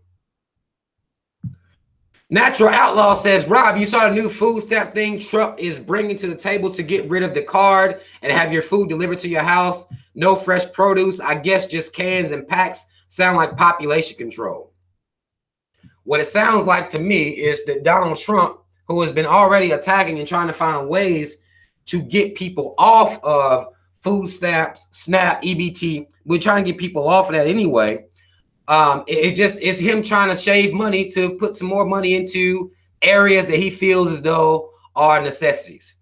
[SPEAKER 1] Natural Outlaw says, Rob, you saw the new food stamp thing Trump is bringing to the table to get rid of the card and have your food delivered to your house. No fresh produce. I guess just cans and packs. Sound like population control. What it sounds like to me is that Donald Trump, who has been already attacking and trying to find ways to get people off of food stamps, SNAP, EBT, we're trying to get people off of that anyway. It's him trying to shave money to put some more money into areas that he feels as though are necessities.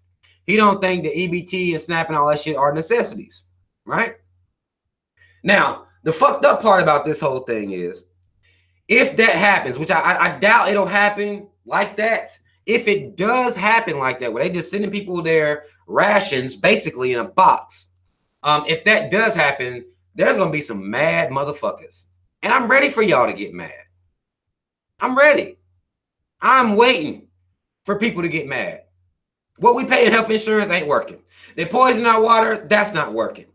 [SPEAKER 1] He don't think that EBT and SNAP and all that shit are necessities, right? Now, the fucked up part about this whole thing is, if that happens, which I doubt it'll happen like that, if it does happen like that, where they just sending people their rations basically in a box, if that does happen, there's going to be some mad motherfuckers. And I'm ready for y'all to get mad. I'm ready. I'm waiting for people to get mad. What we pay in health insurance ain't working. They poison our water. That's not working.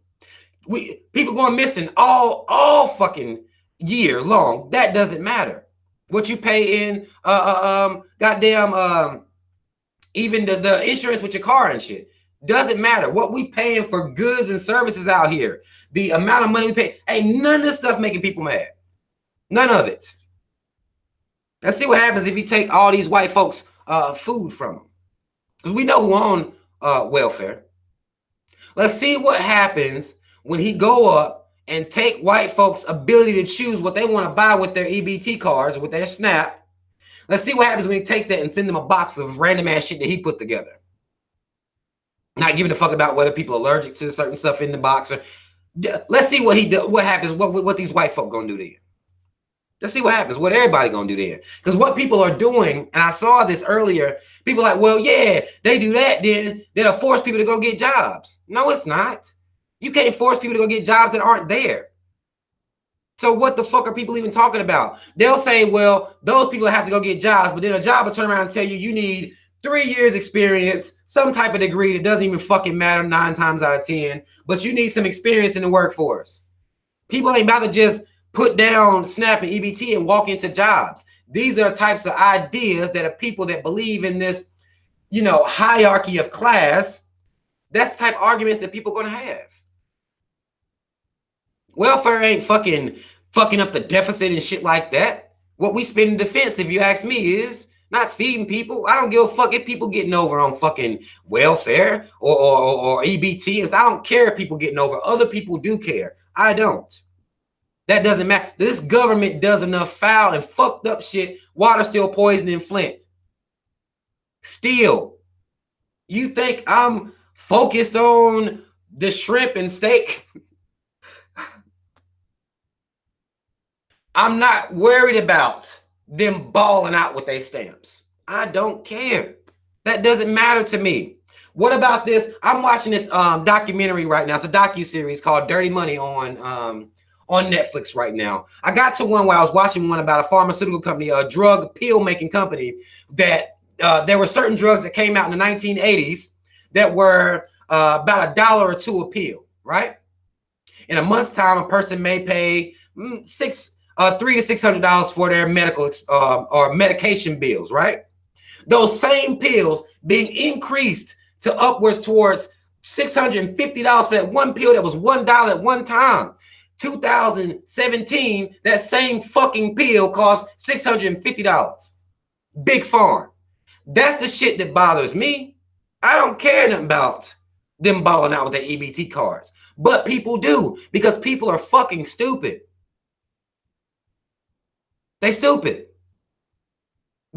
[SPEAKER 1] People going missing all fucking year long. That doesn't matter. What you pay in goddamn even the insurance with your car and shit doesn't matter. What we paying for goods and services out here, the amount of money we pay, ain't none of this stuff making people mad. None of it. Let's see what happens if you take all these white folks food from them, because we know who own welfare. Let's see what happens when he go up and take white folks' ability to choose what they want to buy with their EBT cards or with their SNAP. Let's see what happens when he takes that and send them a box of random ass shit that he put together. Not giving a fuck about whether people are allergic to certain stuff in the box. Or let's see what he do. What happens? What these white folk gonna do then? Let's see what happens. What everybody gonna do then? Because what people are doing, and I saw this earlier. People are like, well, yeah, they do that. Then they'll force people to go get jobs. No, it's not. You can't force people to go get jobs that aren't there. So what the fuck are people even talking about? They'll say, well, those people have to go get jobs, but then a job will turn around and tell you need 3 years experience, some type of degree that doesn't even fucking matter 9 times out of 10, but you need some experience in the workforce. People ain't about to just put down SNAP and EBT and walk into jobs. These are types of ideas that are people that believe in this, hierarchy of class. That's the type of arguments that people are going to have. Welfare ain't fucking up the deficit and shit like that. What we spend in defense, if you ask me, is not feeding people. I don't give a fuck if people getting over on fucking welfare or EBT. I don't care if people getting over. Other people do care. I don't. That doesn't matter. This government does enough foul and fucked up shit. Water still poisoning Flint. Still. You think I'm focused on the shrimp and steak? I'm not worried about them balling out with their stamps. I don't care. That doesn't matter to me. What about this? I'm watching this documentary right now. It's a docu-series called Dirty Money on Netflix right now. I got to one where I was watching one about a pharmaceutical company, a drug pill-making company, that there were certain drugs that came out in the 1980s that were about $1 or $2 a pill, right? In a month's time, a person may pay $300 to $600 for their medical or medication bills, right? Those same pills being increased to upwards towards $650 for that one pill that was $1 at one time. 2017, that same fucking pill cost $650. Big farm. That's the shit that bothers me. I don't care nothing about them balling out with their EBT cards. But people do, because people are fucking stupid. They stupid.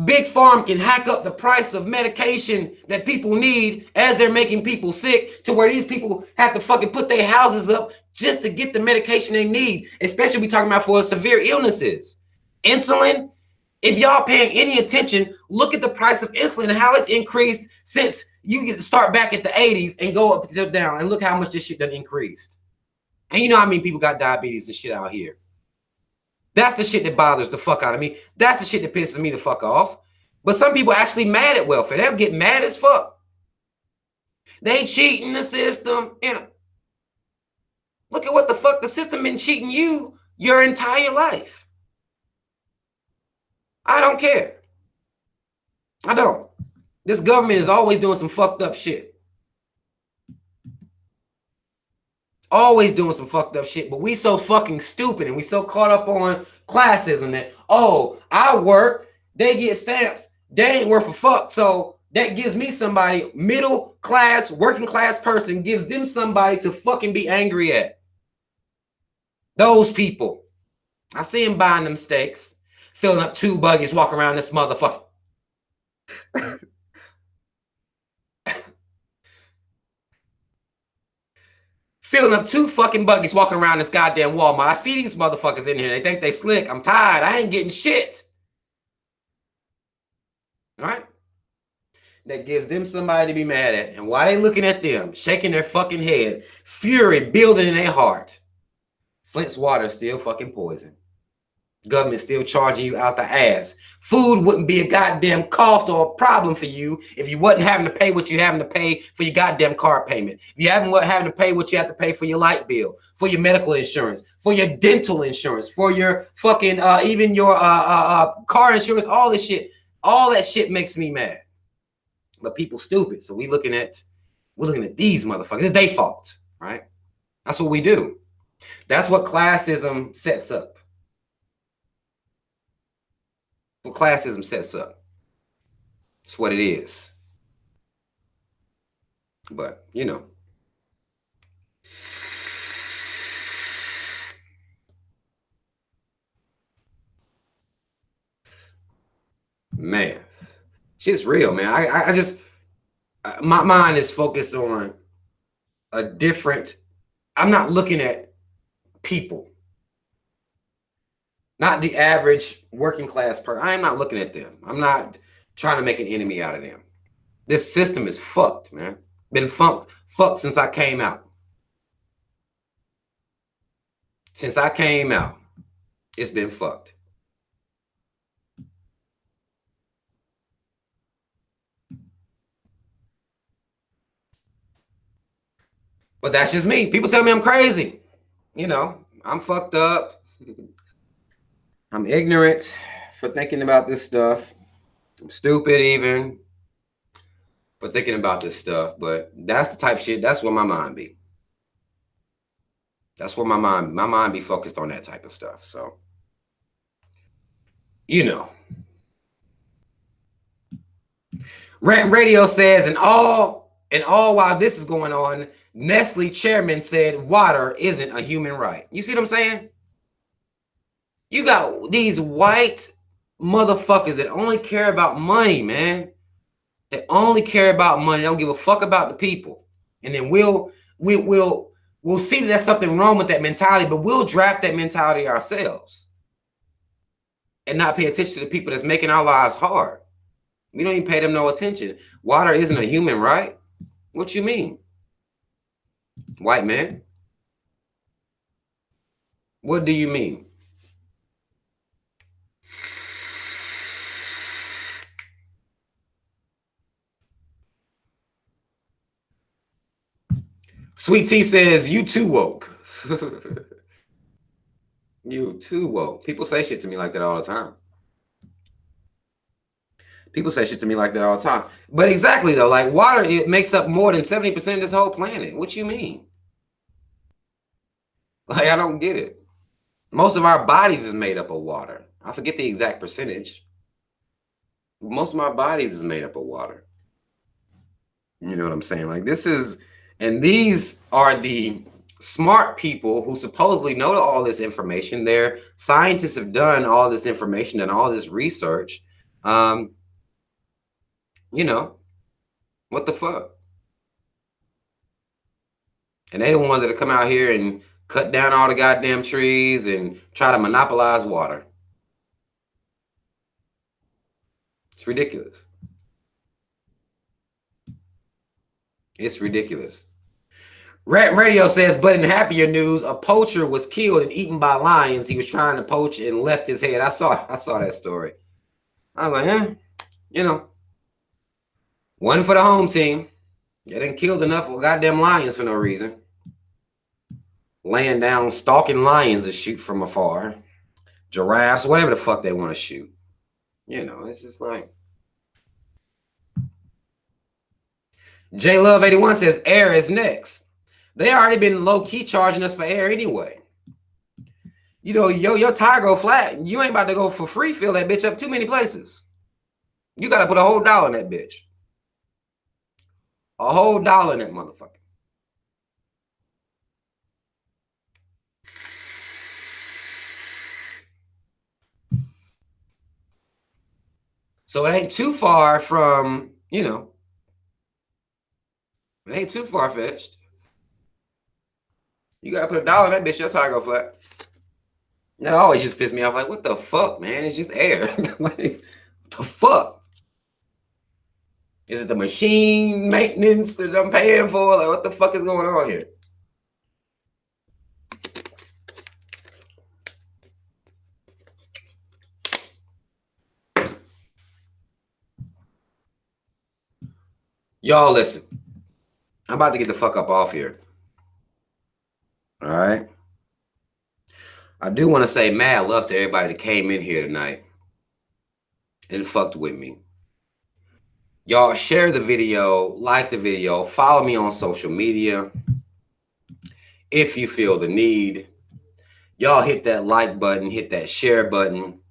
[SPEAKER 1] Big Farm can hack up the price of medication that people need as they're making people sick, to where these people have to fucking put their houses up just to get the medication they need, especially we talking about for severe illnesses. Insulin, if y'all paying any attention, look at the price of insulin and how it's increased since you get to start back at the 80s and go up and down, and look how much this shit done increased. And you know how many people got diabetes and shit out here. That's the shit that bothers the fuck out of me. That's the shit that pisses me the fuck off. But some people are actually mad at welfare. They'll get mad as fuck. They cheating the system. You know, look at what the fuck the system been cheating you your entire life. I don't care. I don't. This government is always doing some fucked up shit. Always doing some fucked up shit, but we so fucking stupid and we so caught up on classism that, oh, I work, they get stamps, they ain't worth a fuck. So that gives me somebody, middle class, working class person, gives them somebody to fucking be angry at. Those people. I see them buying them steaks, filling up 2 buggies, walking around this motherfucker. Filling up 2 fucking buggies, walking around this goddamn Walmart. I see these motherfuckers in here. They think they slick. I'm tired. I ain't getting shit. All right? That gives them somebody to be mad at. And why they looking at them, shaking their fucking head, fury building in their heart. Flint's water is still fucking poison. Government still charging you out the ass. Food wouldn't be a goddamn cost or a problem for you if you wasn't having to pay what you having to pay for your goddamn car payment. If you haven't having to pay what you have to pay for your light bill, for your medical insurance, for your dental insurance, for your fucking even your car insurance, all this shit. All that shit makes me mad. But people stupid. So we're looking at these motherfuckers. It's their fault, right? That's what we do. That's what classism sets up. What classism sets up. It's what it is. But, you know. Man. Shit's real, man. I just, my mind is focused on a different, I'm not looking at people. Not the average working class person. I am not looking at them. I'm not trying to make an enemy out of them. This system is fucked, man. Been fucked since I came out. Since I came out, it's been fucked. But that's just me. People tell me I'm crazy. You know, I'm fucked up. I'm ignorant for thinking about this stuff. I'm stupid even for thinking about this stuff. But that's the type of shit. That's where my mind be. That's where my mind be focused on that type of stuff. So, you know. Rant Radio says, and all while this is going on, Nestle chairman said water isn't a human right. You see what I'm saying? You got these white motherfuckers that only care about money, man. They only care about money. They don't give a fuck about the people. And then we'll see that there's something wrong with that mentality, but we'll draft that mentality ourselves and not pay attention to the people that's making our lives hard. We don't even pay them no attention. Water isn't a human right? What you mean? White man? What do you mean? Sweet Tea says, you too woke. You too woke. People say shit to me like that all the time. People say shit to me like that all the time. But exactly, though, like water, it makes up more than 70% of this whole planet. What you mean? Like, I don't get it. Most of our bodies is made up of water. I forget the exact percentage. Most of my bodies is made up of water. You know what I'm saying? Like this is, and these are the smart people who supposedly know all this information. Their scientists have done all this information and all this research. You know, what the fuck? And they the ones that come out here and cut down all the goddamn trees and try to monopolize water. It's ridiculous. It's ridiculous. Rat Radio says, but in happier news, a poacher was killed and eaten by lions. He was trying to poach and left his head. I saw that story. I was like, you know, one for the home team. They didn't killed enough goddamn lions for no reason. Laying down, stalking lions to shoot from afar. Giraffes, whatever the fuck they want to shoot. You know, it's just like. J Love 81 says air is next. They already been low-key charging us for air anyway. You know, your tire go flat. You ain't about to go for free, fill that bitch up too many places. You got to put a whole dollar in that bitch. A whole dollar in that motherfucker. So it ain't too far from, you know, it ain't too far-fetched. You got to put a dollar in that bitch, your tire go flat. That always just pissed me off. Like, what the fuck, man? It's just air. Like, what the fuck? Is it the machine maintenance that I'm paying for? Like, what the fuck is going on here? Y'all listen. I'm about to get the fuck up off here. All right. I do want to say mad love to everybody that came in here tonight and fucked with me. Y'all share the video, like the video, follow me on social media if you feel the need. Y'all hit that like button, hit that share button.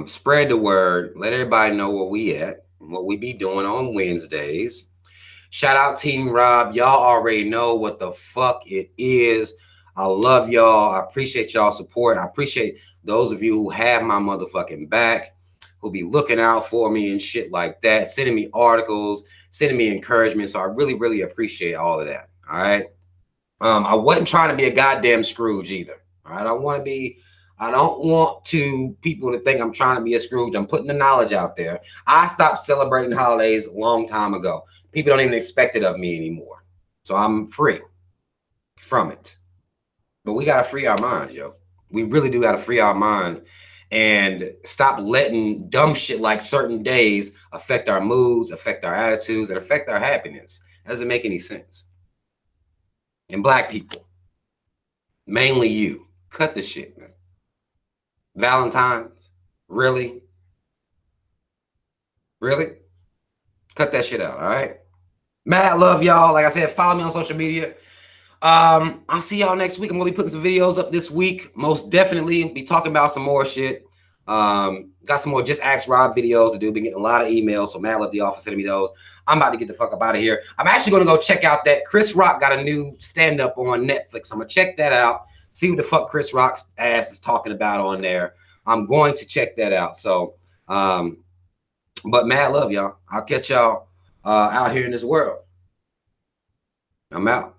[SPEAKER 1] Spread the word. Let everybody know where we at, what we be doing on Wednesdays. Shout out Team Rob. Y'all already know what the fuck it is. I love y'all. I appreciate y'all support. I appreciate those of you who have my motherfucking back, who be looking out for me and shit like that, sending me articles, sending me encouragement. So I really, really appreciate all of that. All right. I wasn't trying to be a goddamn Scrooge either. All right. I don't want people to think I'm trying to be a Scrooge. I'm putting the knowledge out there. I stopped celebrating holidays a long time ago. People don't even expect it of me anymore. So I'm free from it. But we got to free our minds, yo. We really do got to free our minds and stop letting dumb shit like certain days affect our moods, affect our attitudes, and affect our happiness. That doesn't make any sense. And black people, mainly you, cut the shit, man. Valentine's, really? Really? Cut that shit out, all right? Mad love, y'all. Like I said, follow me on social media. I'll see y'all next week. I'm gonna be putting some videos up this week. Most definitely be talking about some more shit. Got some more Just Ask Rob videos to do. Been getting a lot of emails, so Matt left the office sending me those. I'm about to get the fuck up out of here. I'm actually going to go check out that Chris Rock got a new stand-up on Netflix. I'm going to check that out, see what the fuck Chris Rock's ass is talking about on there. I'm going to check that out. So, but mad love, y'all. I'll catch y'all out here in this world. I'm out.